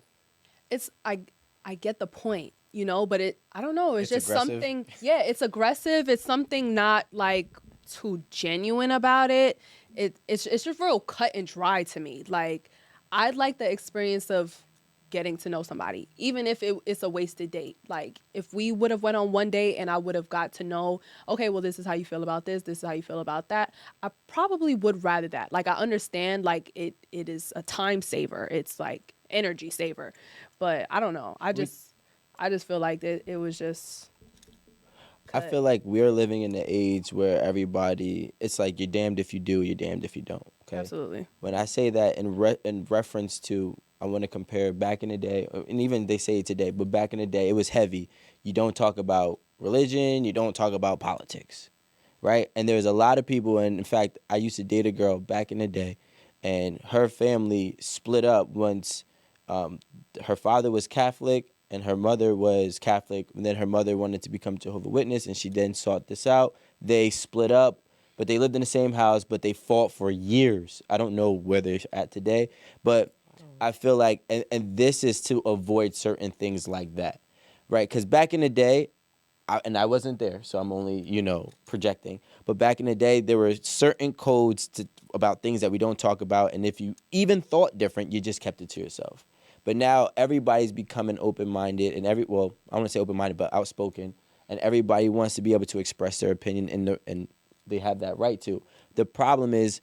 I get the point, you know, but I don't know, it's just aggressive. something, yeah, it's aggressive. It's something not like too genuine about it. It's just real cut and dry to me. Like, I'd like the experience of getting to know somebody, even if it's a wasted date. Like, if we would have went on one date and I would have got to know, okay, well, this is how you feel about this is how you feel about that, I probably would rather that. Like, I understand, like, it is a time saver, it's like energy saver, but I don't know, I just feel like it was just I cut. feel like we're living in an age where everybody, it's like you're damned if you do, you're damned if you don't. Okay. Absolutely. When I say that in reference to, I want to compare back in the day, and even they say it today, but back in the day, it was heavy. You don't talk about religion, you don't talk about politics, right? And there's a lot of people, and in fact, I used to date a girl back in the day, and her family split up once um, her father was Catholic and her mother was Catholic, and then her mother wanted to become Jehovah's Witness, and she then sought this out. They split up, but they lived in the same house, but they fought for years. I don't know where they're at today, but I feel like, and this is to avoid certain things like that, right? Because back in the day, and I wasn't there, so I'm only, projecting. But back in the day, there were certain codes about things that we don't talk about, and if you even thought different, you just kept it to yourself. But now everybody's becoming open-minded, and I want to say open-minded, but outspoken, and everybody wants to be able to express their opinion, and they have that right to. The problem is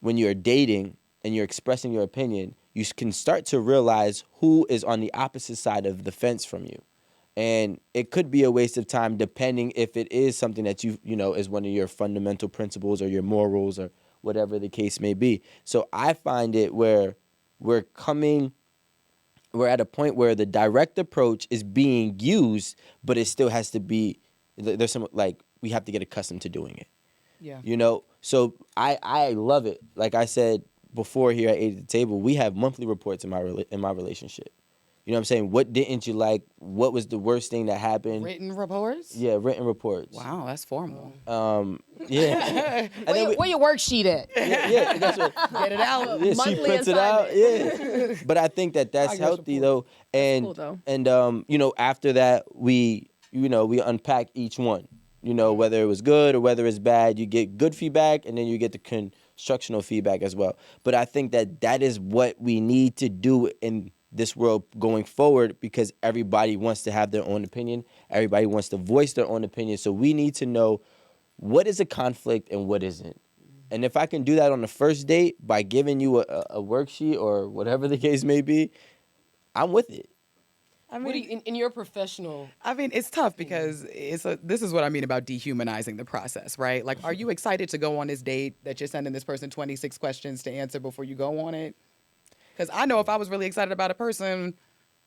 when you're dating and you're expressing your opinion, you can start to realize who is on the opposite side of the fence from you. And it could be a waste of time depending if it is something that is one of your fundamental principles or your morals or whatever the case may be. So I find it where we're at a point where the direct approach is being used, but it still has to be, there's some, like, we have to get accustomed to doing it. Yeah. So I love it. Like I said before here at 8 at the Table, we have monthly reports in my relationship. You know what I'm saying? What didn't you like? What was the worst thing that happened? Written reports? Yeah, written reports. Wow, that's formal. Yeah. And then Where your worksheet at? yeah, that's what. Get it out. Yeah, she Monthly prints it out. assignment. Yeah. But I think that's Progress healthy report. though. And cool, though. and after that we unpack each one. Whether it was good or whether it's bad, you get good feedback and then you get the constructional feedback as well. But I think that is what we need to do in this world going forward, because everybody wants to have their own opinion. Everybody wants to voice their own opinion. So we need to know what is a conflict and what isn't. And if I can do that on the first date by giving you a worksheet or whatever the case may be, I'm with it. I What do mean, you, in your professional? I mean, it's tough because this is what I mean about dehumanizing the process, right? Like, are you excited to go on this date that you're sending this person 26 questions to answer before you go on it? Because I know if I was really excited about a person,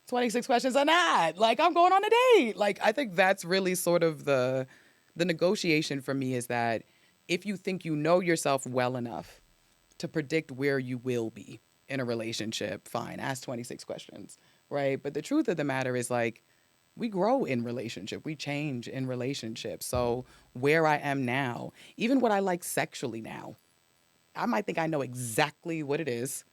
26 questions are not. Like, I'm going on a date. Like, I think that's really sort of the negotiation for me, is that if you think you know yourself well enough to predict where you will be in a relationship, fine, ask 26 questions, right? But the truth of the matter is, like, we grow in relationship. We change in relationship. So where I am now, even what I like sexually now, I might think I know exactly what it is.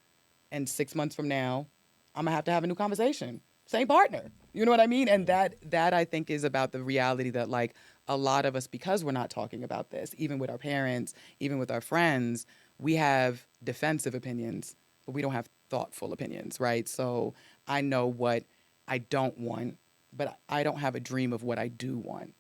And 6 months from now, I'm going to have a new conversation. Same partner. You know what I mean? And that I think is about the reality that, like, a lot of us, because we're not talking about this, even with our parents, even with our friends, we have defensive opinions, but we don't have thoughtful opinions, right? So I know what I don't want, but I don't have a dream of what I do want,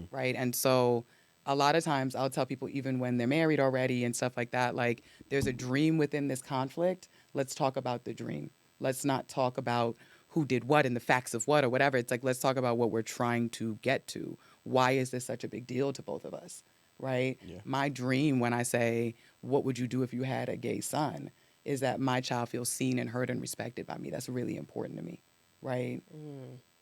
right? And so a lot of times I'll tell people, even when they're married already and stuff like that, like, there's a dream within this conflict. Let's talk about the dream. Let's not talk about who did what and the facts of what or whatever. It's like, let's talk about what we're trying to get to. Why is this such a big deal to both of us, right? Yeah. My dream, when I say, what would you do if you had a gay son, is that my child feels seen and heard and respected by me. That's really important to me, right?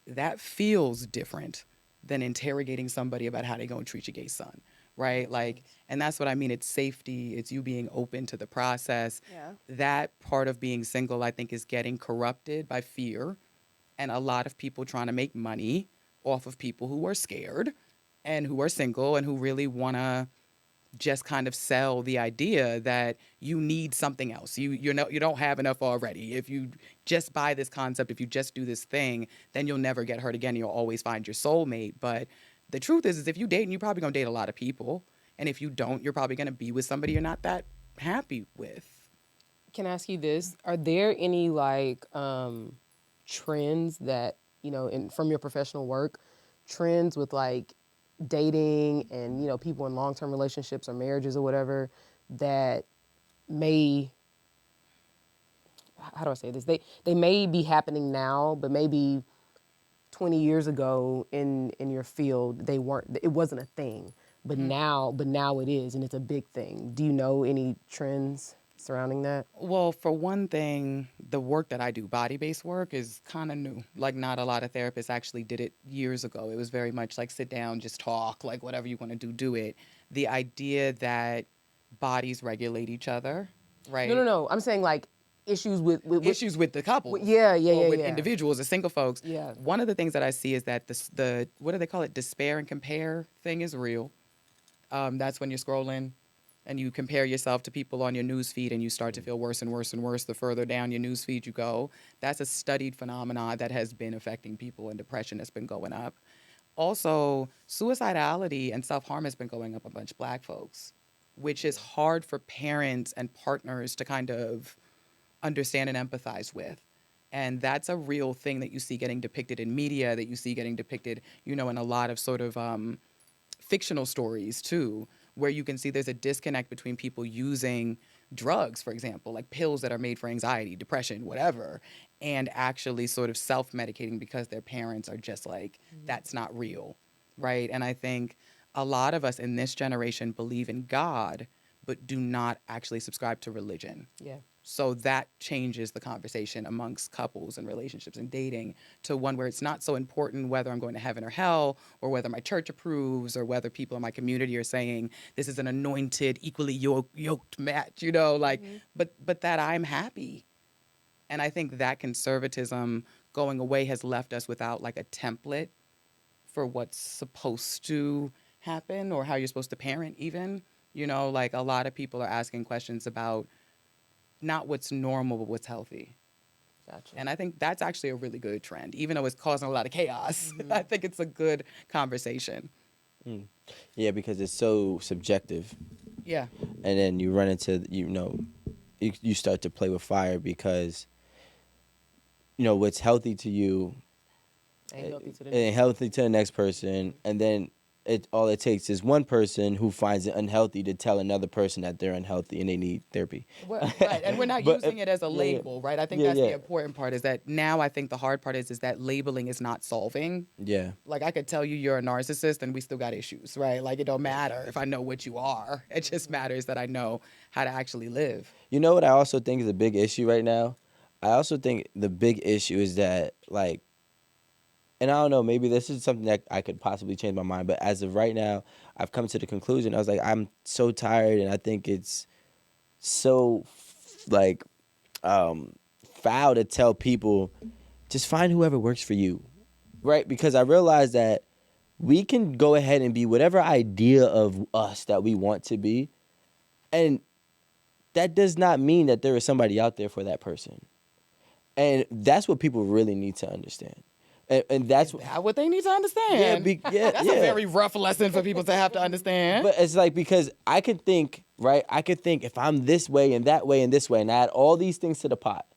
That feels different than interrogating somebody about how they're going to treat your gay son, right? Like, and that's what I mean. It's safety. It's you being open to the process. Yeah. That part of being single, I think, is getting corrupted by fear, and a lot of people trying to make money off of people who are scared and who are single and who really want to just kind of sell the idea that you need something else. You don't have enough already. If you just buy this concept, if you just do this thing, then you'll never get hurt again. You'll always find your soulmate. But the truth is if you date, you're probably gonna date a lot of people. And if you don't, you're probably gonna be with somebody you're not that happy with. Can I ask you this? Are there any like trends that, from your professional work, trends with like dating and, people in long-term relationships or marriages or whatever that may, how do I say this? They may be happening now, but maybe 20 years ago in your field, it wasn't a thing. But now it is, and it's a big thing. Do you know any trends surrounding that? Well, for one thing, the work that I do, body-based work, is kind of new. Like, not a lot of therapists actually did it years ago. It was very much like sit down, just talk, like whatever you want to do it. The idea that bodies regulate each other, right? No. I'm saying like issues with Issues with the couple. with with individuals, the single folks. Yeah. One of the things that I see is that the what do they call it? Despair and compare thing is real. That's when you're scrolling and you compare yourself to people on your news feed and you start to feel worse and worse and worse the further down your news feed you go. That's a studied phenomenon that has been affecting people, and depression has been going up. Also, suicidality and self-harm has been going up amongst Black folks, which is hard for parents and partners to kind of understand and empathize with. And that's a real thing that you see getting depicted in media, that you see getting depicted, in a lot of sort of fictional stories too, where you can see there's a disconnect between people using drugs, for example, like pills that are made for anxiety, depression, whatever, and actually sort of self-medicating because their parents are just like, that's not real, right? And I think a lot of us in this generation believe in God, but do not actually subscribe to religion. Yeah. So that changes the conversation amongst couples and relationships and dating to one where it's not so important whether I'm going to heaven or hell, or whether my church approves, or whether people in my community are saying this is an anointed, equally yoked match, but that I'm happy. And I think that conservatism going away has left us without like a template for what's supposed to happen or how you're supposed to parent even. Like a lot of people are asking questions about not what's normal, but what's healthy. Gotcha. And I think that's actually a really good trend, even though it's causing a lot of chaos. I think it's a good conversation. Yeah, because it's so subjective. Yeah. And then you run into, you start to play with fire because, what's healthy to you ain't healthy to the next person. And then all it takes is one person who finds it unhealthy to tell another person that they're unhealthy and they need therapy. Well, right, and we're not using it as a label, right? I think that's the important part is that now I think the hard part is that labeling is not solving. Yeah. Like I could tell you you're a narcissist and we still got issues, right? Like it don't matter if I know what you are. It just matters that I know how to actually live. You know what I also think is a big issue right now? I also think the big issue is that, like, and I don't know, maybe this is something that I could possibly change my mind, but as of right now, I've come to the conclusion, I was like, I'm so tired, and I think it's so, foul to tell people, just find whoever works for you, right? Because I realize that we can go ahead and be whatever idea of us that we want to be, and that does not mean that there is somebody out there for that person. And that's what people really need to understand. And that's what they need to understand. That's a very rough lesson for people to have to understand. But it's like, because I could think, right? I could think if I'm this way and that way and this way, and I add all these things to the pot.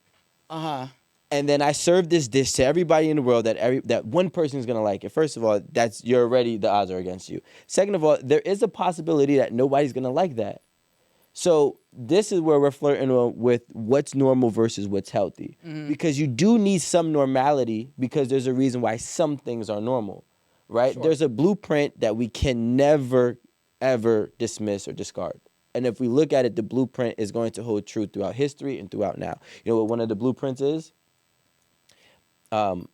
And then I serve this dish to everybody in the world that one person is gonna like it. First of all, the odds are against you. Second of all, there is a possibility that nobody's gonna like that. So this is where we're flirting with what's normal versus what's healthy. Because you do need some normality, because there's a reason why some things are normal, right? Sure. There's a blueprint that we can never, ever dismiss or discard. And if we look at it, the blueprint is going to hold true throughout history and throughout now. You know what one of the blueprints is?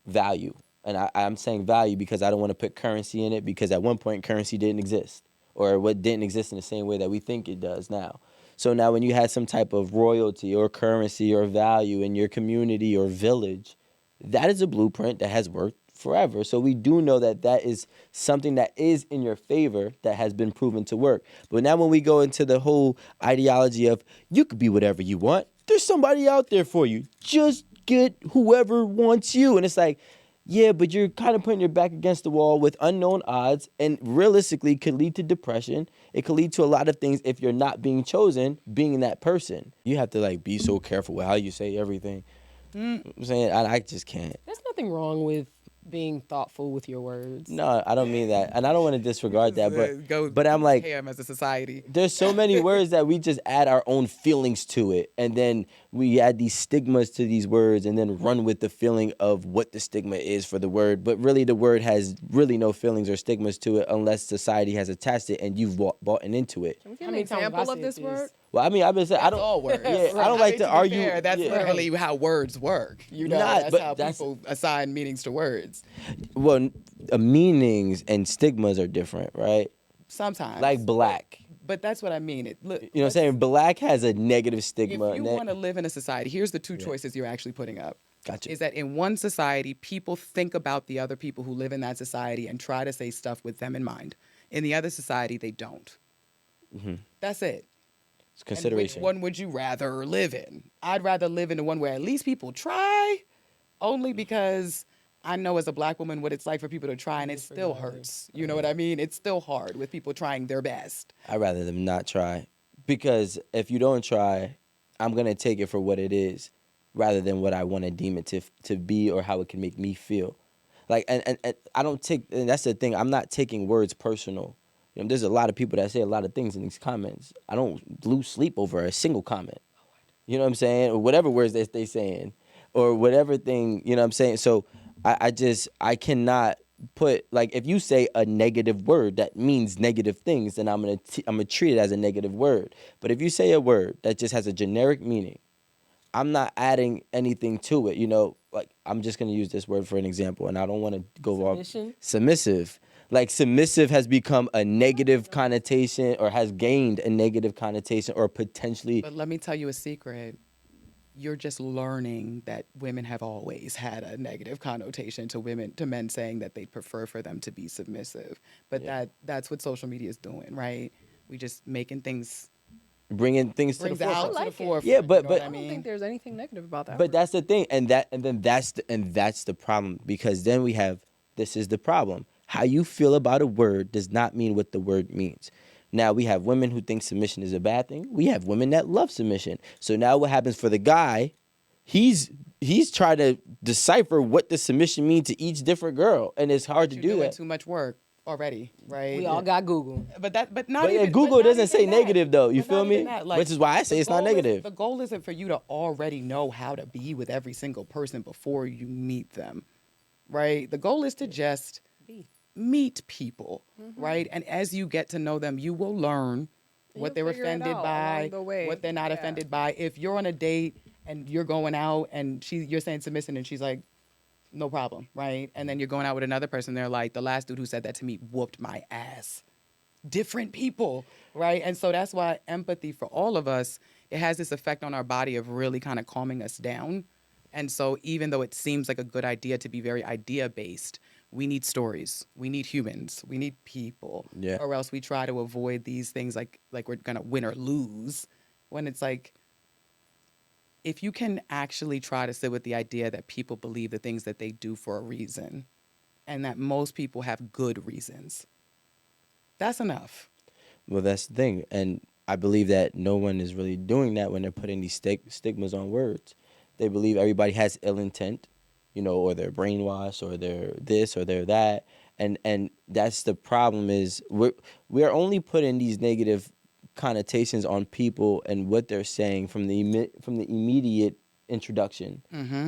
Value. And I'm saying value because I don't want to put currency in it, because at one point currency didn't exist, or what didn't exist in the same way that we think it does now. So now when you had some type of royalty or currency or value in your community or village, that is a blueprint that has worked forever. So we do know that that is something that is in your favor that has been proven to work. But now when we go into the whole ideology of you could be whatever you want, there's somebody out there for you. Just get whoever wants you. And it's like, yeah, but you're kind of putting your back against the wall with unknown odds, and realistically could lead to depression. It could lead to a lot of things if you're not being chosen, being that person. You have to like be so careful with how you say everything. I'm saying I just can't. There's nothing wrong with being thoughtful with your words. No, I don't mean that, and I don't want to disregard that, Go but I'm like, ham as a society. there's so many words that we just add our own feelings to it, and then we add these stigmas to these words, and then run with the feeling of what the stigma is for the word. But really, the word has really no feelings or stigmas to it unless society has attached it and you've bought into it. Can we get How an many times have I example of said this this? word? Well, I mean, I've been saying I don't. All words. Yeah, I don't like to be argue. fair, that's yeah. literally how words work. You know, Nah, that's but how that's- people assign meanings to words. Well, meanings and stigmas are different, right? Sometimes. Like black. But that's what I mean. Look, You know what I'm saying? Black has a negative stigma. if you want to live in a society, here's the two choices you're actually putting up. Gotcha. Is that in one society, people think about the other people who live in that society and try to say stuff with them in mind. In the other society, they don't. That's it. It's And consideration. which one would you rather live in? I'd rather live in the one where at least people try, only because I know as a black woman what it's like for people to try and it still hurts. You know what I mean? It's still hard with people trying their best. I'd rather them not try. Because if you don't try, I'm going to take it for what it is rather than what I want to deem it to be or how it can make me feel. Like, and I don't take, and that's the thing, I'm not taking words personal. You know, there's a lot of people that say a lot of things in these comments. I don't lose sleep over a single comment. You know what I'm saying? Or whatever words they saying. Or whatever thing, you know what I'm saying? So I cannot put, like, if you say a negative word that means negative things, then I'm gonna treat it as a negative word. But if you say a word that just has a generic meaning, I'm not adding anything to it, you know? Like, I'm just gonna use this word for an example, and I don't want to go off. Submission? Submissive. Like, submissive has become a negative connotation or has gained a negative connotation or potentially. But let me tell you a secret. You're just learning that women have always had a negative connotation to men saying that they'd prefer for them to be submissive. But that's what social media is doing, right? We just making things Bringing things to the brings out forefront. to the like it. forefront. Yeah, but- you know but- what I I don't mean? think there's anything negative about that. But that's the thing, and that's the problem, because then we have, this is the problem. How you feel about a word does not mean what the word means. Now we have women who think submission is a bad thing. We have women that love submission. So now what happens for the guy? He's trying to decipher what the submission means to each different girl, and it's hard to You're do doing that. too much work already, right? We all got Google. But not But even. yeah, Google but not doesn't even say that. negative though. You But feel not even me? that. Like, Which is why I say the it's not goal is- negative. The goal isn't for you to already know how to be with every single person before you meet them, right? The goal is to just meet people, right? And as you get to know them, you will learn what they're you'll figure it offended out by, along the way. what they're not Yeah. offended by. If you're on a date and you're going out and you're saying submission and she's like, no problem, right? And then you're going out with another person, they're like, the last dude who said that to me whooped my ass. Different people, right? And so that's why empathy for all of us, it has this effect on our body of really kind of calming us down. And so even though it seems like a good idea to be very idea-based, we need stories, we need humans, we need people, Yeah. or else we try to avoid these things like we're gonna win or lose, when it's like, if you can actually try to sit with the idea that people believe the things that they do for a reason, and that most people have good reasons, that's enough. Well, that's the thing, and I believe that no one is really doing that when they're putting these stigmas on words. They believe everybody has ill intent, you know, or they're brainwashed, or they're this, or they're that, and that's the problem. Is we're only putting these negative connotations on people and what they're saying from the immediate introduction,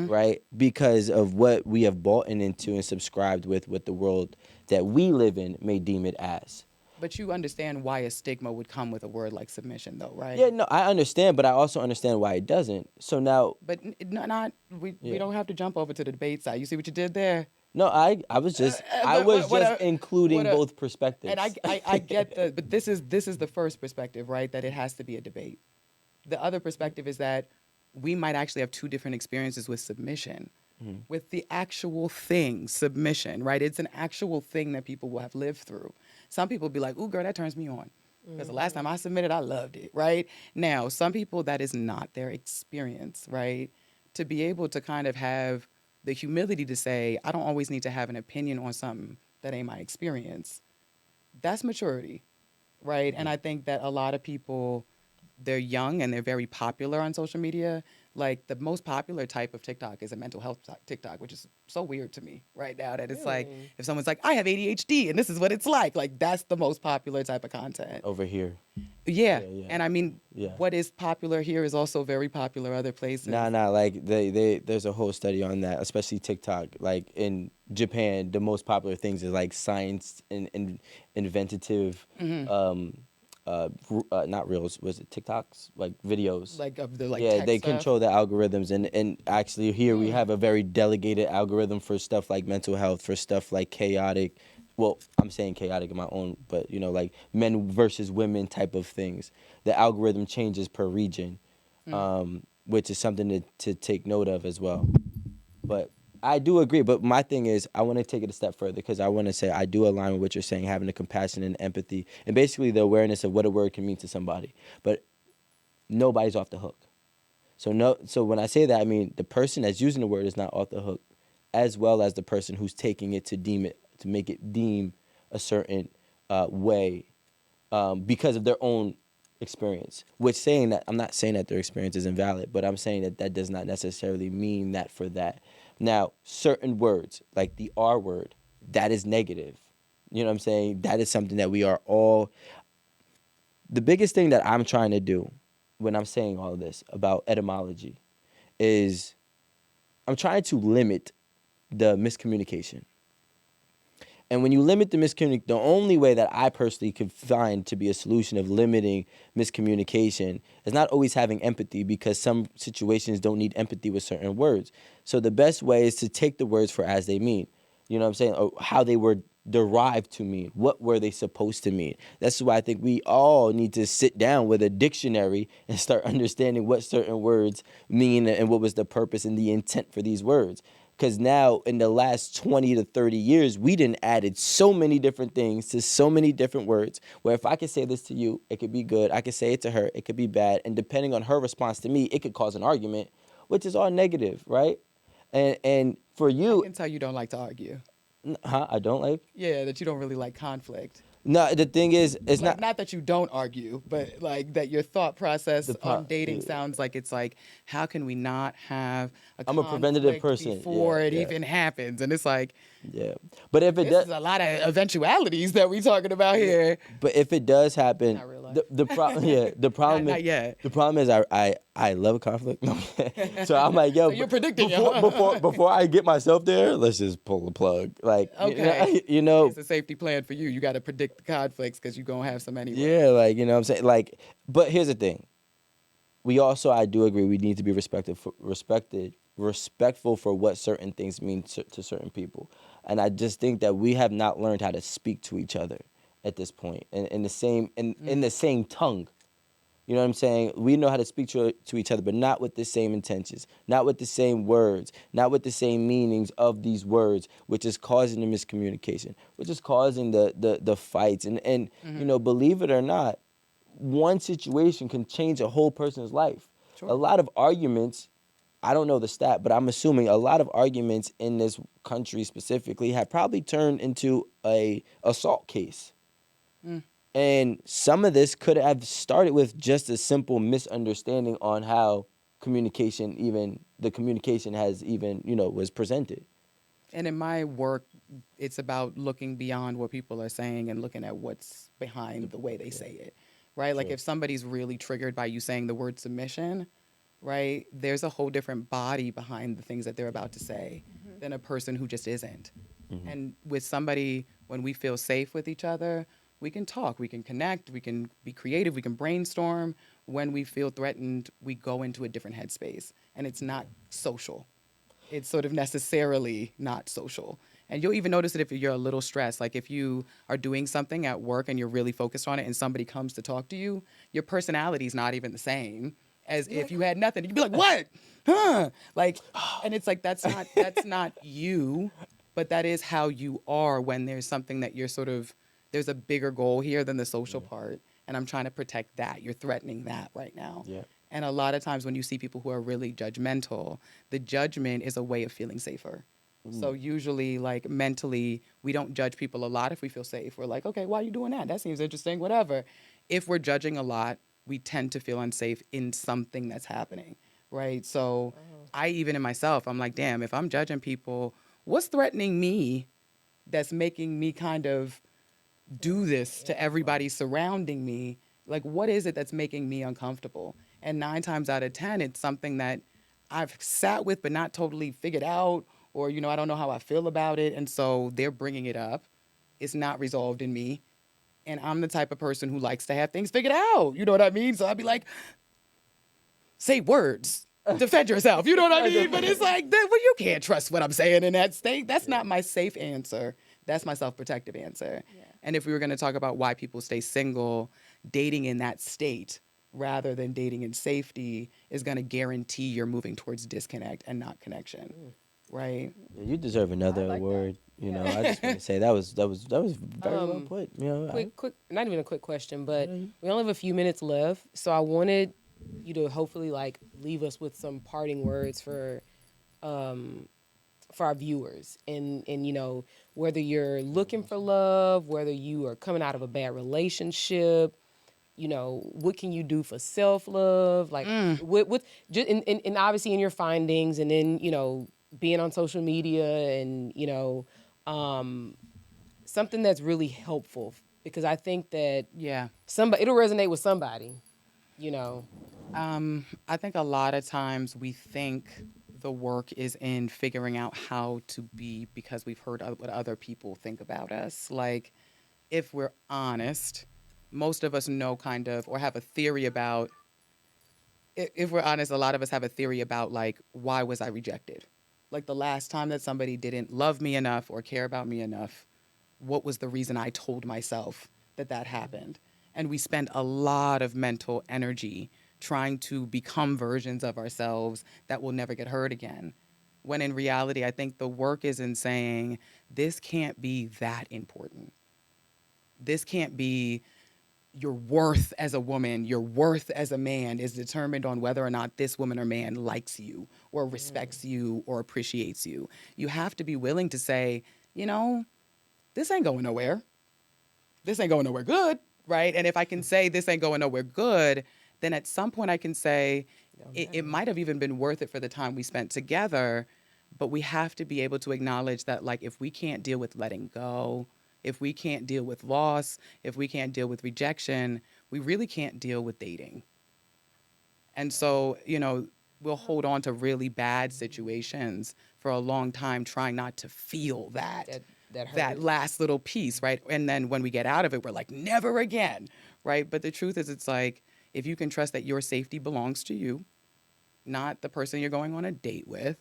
right? Because of what we have bought into and subscribed with what the world that we live in may deem it as. But you understand why a stigma would come with a word like submission, though, right? Yeah, no, I understand, but I also understand why it doesn't. So now, But we Yeah. don't have to jump over to the debate side. You see what you did there? no, I was just including both perspectives. And I get but this is the first perspective, right? That it has to be a debate. The other perspective is that we might actually have two different experiences with submission. with the actual thing, submission, right? It's an actual thing that people will have lived through. Some people be like, ooh, girl, that turns me on. Because the last time I submitted, I loved it, right? Now, some people, that is not their experience, right? To be able to kind of have the humility to say, I don't always need to have an opinion on something that ain't my experience. That's maturity, right? And I think that a lot of people, they're young and they're very popular on social media. Like the most popular type of TikTok is a mental health TikTok, which is so weird to me right now that it's like Really? if someone's like, I have ADHD and this is what it's like that's the most popular type of content. Over here. Yeah. Yeah. And I mean, Yeah. what is popular here is also very popular other places. Nah, like there's a whole study on that, especially TikTok. Like in Japan, the most popular things is like science and inventative, not reels, was it TikToks? Like videos. Like of the like Yeah, tech they stuff. control the algorithms, and actually here we have a very delegated algorithm for stuff like mental health, for stuff like chaotic. Well, I'm saying chaotic in my own, but like men versus women type of things. The algorithm changes per region, which is something to take note of as well. But I do agree. But my thing is, I want to take it a step further because I want to say I do align with what you're saying, having the compassion and empathy, and basically the awareness of what a word can mean to somebody. But nobody's off the hook. So when I say that, I mean the person that's using the word is not off the hook, as well as the person who's taking it to make it deem a certain way because of their own experience. Which saying that I'm not saying that their experience is invalid, but I'm saying that that does not necessarily mean that for that. Now, certain words like the R word, that is negative. You know what I'm saying? That is something that we are all. The biggest thing that I'm trying to do when I'm saying all of this about etymology is I'm trying to limit the miscommunication. And when you limit the miscommunication, the only way that I personally could find to be a solution of limiting miscommunication is not always having empathy, because some situations don't need empathy with certain words. So the best way is to take the words for as they mean. You know what I'm saying? Or how they were derived to mean. What were they supposed to mean? That's why I think we all need to sit down with a dictionary and start understanding what certain words mean and what was the purpose and the intent for these words. Because now, in the last 20 to 30 years, we done added so many different things to so many different words, where if I could say this to you, it could be good. I could say it to her, it could be bad. And depending on her response to me, it could cause an argument, which is all negative, right? And for I you, can tell you don't like to argue. I don't like. Yeah, that you don't really like conflict. No, the thing is, it's Like, not. not that you don't argue, but like that your thought process on dating sounds like it's like, how can we not have a I'm a preventative conflict person. before Yeah, it yeah. even happens? And it's like, Yeah, but if it this does, is a lot of eventualities that we talking about here. but if it does happen, Not real life. the problem, yeah, the problem Not is, yet. the problem is I love conflict. No. So I'm like, yo, So you're predicting before I get myself there, let's just pull the plug. Like, Okay. you know, It's a safety plan for you. You got to predict the conflicts because you're going to have some anyway. yeah, like, you know what I'm saying? Like, but here's the thing. We also, I do agree, we need to be respectful for what certain things mean to certain people. And I just think that we have not learned how to speak to each other at this point in the same tongue. You know what I'm saying? We know how to speak to each other, but not with the same intentions, not with the same words, not with the same meanings of these words, which is causing the miscommunication, which is causing the fights. And believe it or not, one situation can change a whole person's life. Sure. A lot of arguments, I don't know the stat, but I'm assuming a lot of arguments in this country specifically have probably turned into a assault case. And some of this could have started with just a simple misunderstanding on how the communication has even, was presented. And in my work, it's about looking beyond what people are saying and looking at what's behind the way they say it, right? Like if somebody's really triggered by you saying the word submission, right, there's a whole different body behind the things that they're about to say than a person who just isn't. And with somebody, when we feel safe with each other, we can talk, we can connect, we can be creative, we can brainstorm. When we feel threatened, we go into a different headspace, and it's not social. It's sort of necessarily not social. And you'll even notice it if you're a little stressed. Like if you are doing something at work and you're really focused on it and somebody comes to talk to you, your personality is not even the same as if you had nothing. You'd be like, what? Huh? Like, and it's like, that's not you, but that is how you are when there's something that you're sort of, there's a bigger goal here than the social part. And I'm trying to protect that. You're threatening that right now. Yeah. And a lot of times when you see people who are really judgmental, the judgment is a way of feeling safer. So usually, like mentally, we don't judge people a lot if we feel safe. We're like, okay, why are you doing that? That seems interesting, whatever. If we're judging a lot, we tend to feel unsafe in something that's happening, right? So I even in myself, I'm like, damn, if I'm judging people, what's threatening me that's making me kind of do this to everybody surrounding me? Like, what is it that's making me uncomfortable? And 9 times out of 10, it's something that I've sat with but not totally figured out, or, I don't know how I feel about it. And so they're bringing it up. It's not resolved in me. And I'm the type of person who likes to have things figured out. You know what I mean? So I'd be like, say words. Defend yourself. You know what I mean? But it's like, well, you can't trust what I'm saying in that state. That's not my safe answer. That's my self-protective answer. Yeah. And if we were going to talk about why people stay single, dating in that state rather than dating in safety is going to guarantee you're moving towards disconnect and not connection. Right? Yeah, you deserve another like award. I just want to say that was very well put. Quick, not even a quick question, but we only have a few minutes left, so I wanted you to hopefully like leave us with some parting words for our viewers, and whether you're looking for love, whether you are coming out of a bad relationship, what can you do for self-love, like what just and obviously in your findings, and then being on social media, and something that's really helpful, because I think that somebody, it'll resonate with somebody. I think a lot of times we think the work is in figuring out how to be because we've heard what other people think about us. Like, if we're honest, most of us know kind of, or have a theory about, if we're honest, a lot of us have a theory about, like, why was I rejected? Like, the last time that somebody didn't love me enough or care about me enough, what was the reason I told myself that happened? And we spend a lot of mental energy trying to become versions of ourselves that will never get heard again. When in reality, I think the work is in saying, this can't be that important. This can't be your worth as a woman, your worth as a man is determined on whether or not this woman or man likes you or respects you or appreciates you. You have to be willing to say, this ain't going nowhere. This ain't going nowhere good, right? And if I can say this ain't going nowhere good, then at some point I can say it might have even been worth it for the time we spent together, but we have to be able to acknowledge that, like, if we can't deal with letting go, if we can't deal with loss, if we can't deal with rejection, we really can't deal with dating. And so, we'll hold on to really bad situations for a long time, trying not to feel that last little piece, right? And then when we get out of it, we're like, never again, right? But the truth is, it's like, if you can trust that your safety belongs to you, not the person you're going on a date with,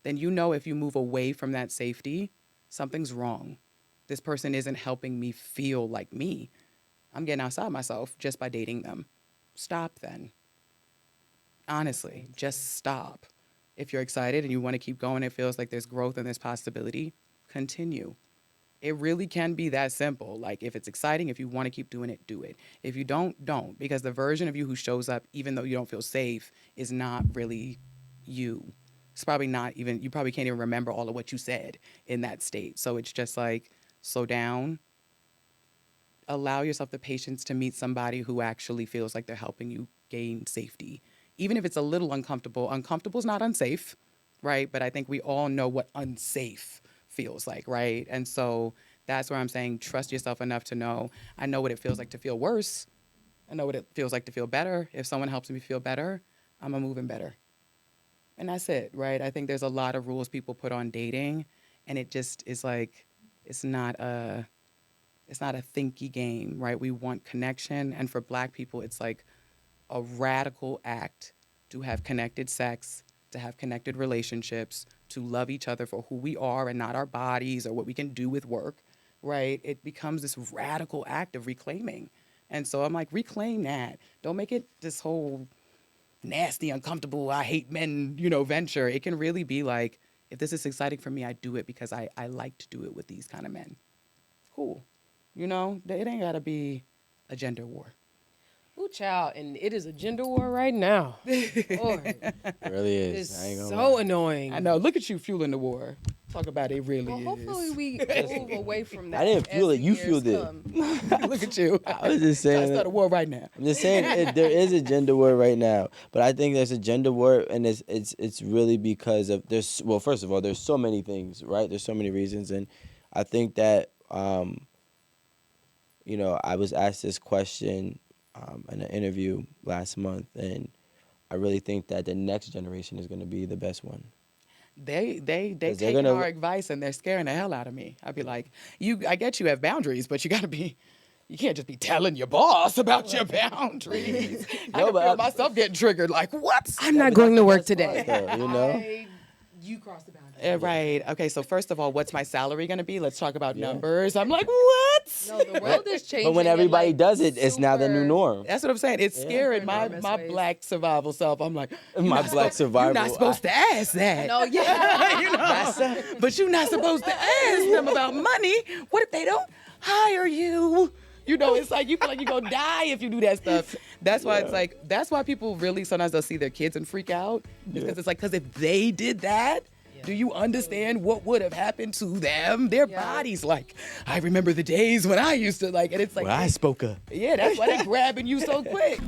then if you move away from that safety, something's wrong. This person isn't helping me feel like me. I'm getting outside myself just by dating them. Stop then. Honestly, just stop. If you're excited and you want to keep going, it feels like there's growth and there's possibility, continue. It really can be that simple. Like, if it's exciting, if you want to keep doing it, do it. If you don't. Because the version of you who shows up, even though you don't feel safe, is not really you. It's probably not even, you probably can't even remember all of what you said in that state. So it's just like, slow down. Allow yourself the patience to meet somebody who actually feels like they're helping you gain safety. Even if it's a little uncomfortable. Uncomfortable is not unsafe, right? But I think we all know what unsafe feels like, right? And so that's where I'm saying, trust yourself enough to know, I know what it feels like to feel worse. I know what it feels like to feel better. If someone helps me feel better, I'm moving better. And that's it, right? I think there's a lot of rules people put on dating, and it just is like, it's not a thinky game, right? We want connection. And for Black people, it's like a radical act to have connected sex, to have connected relationships, to love each other for who we are and not our bodies or what we can do with work, right? It becomes this radical act of reclaiming. And so I'm like, reclaim that. Don't make it this whole nasty, uncomfortable, I hate men, venture. It can really be like, if this is exciting for me, I do it because I like to do it with these kind of men. Cool. It ain't got to be a gender war. Ooh, child, and it is a gender war right now. Lord, It really is. it's I ain't gonna so lie. annoying. I know. Look at you fueling the war. Talk about it really Well, is. hopefully we move away from that. I didn't feel as it. You the years fueled it. come. Look at you. I was just Trying saying. to start a war right now. I'm just saying there is a gender war right now, but I think there's a gender war, and it's really because of first of all, there's so many things, right? There's so many reasons, and I think that I was asked this question in an interview last month, and I really think that the next generation is going to be the best one. They they're taking gonna- our advice and they're scaring the hell out of me. I'd be like, I get you have boundaries, but you can't just be telling your boss about your boundaries. I can feel myself getting triggered. Like, what? I'm not going to work today. Though, You crossed the boundary. Right. Okay. So first of all, what's my salary going to be? Let's talk about numbers. I'm like, what? No, the world is changing. But when in, everybody like, does it, it's now the new super- norm. That's what I'm saying. It's scaring my enormous ways. black survival self. I'm like, My black survival. you're not supposed to ask that. No, yeah. But you're not supposed to ask them about money. What if they don't hire you? It's like you feel like you're going to die if you do that stuff. That's why it's like, that's why people really sometimes they'll see their kids and freak out. Because it's like, because if they did that, do you understand what would have happened to them? Their bodies, like, I remember the days when I used to, and it's like, When I spoke up. yeah, that's why they're grabbing you so quick.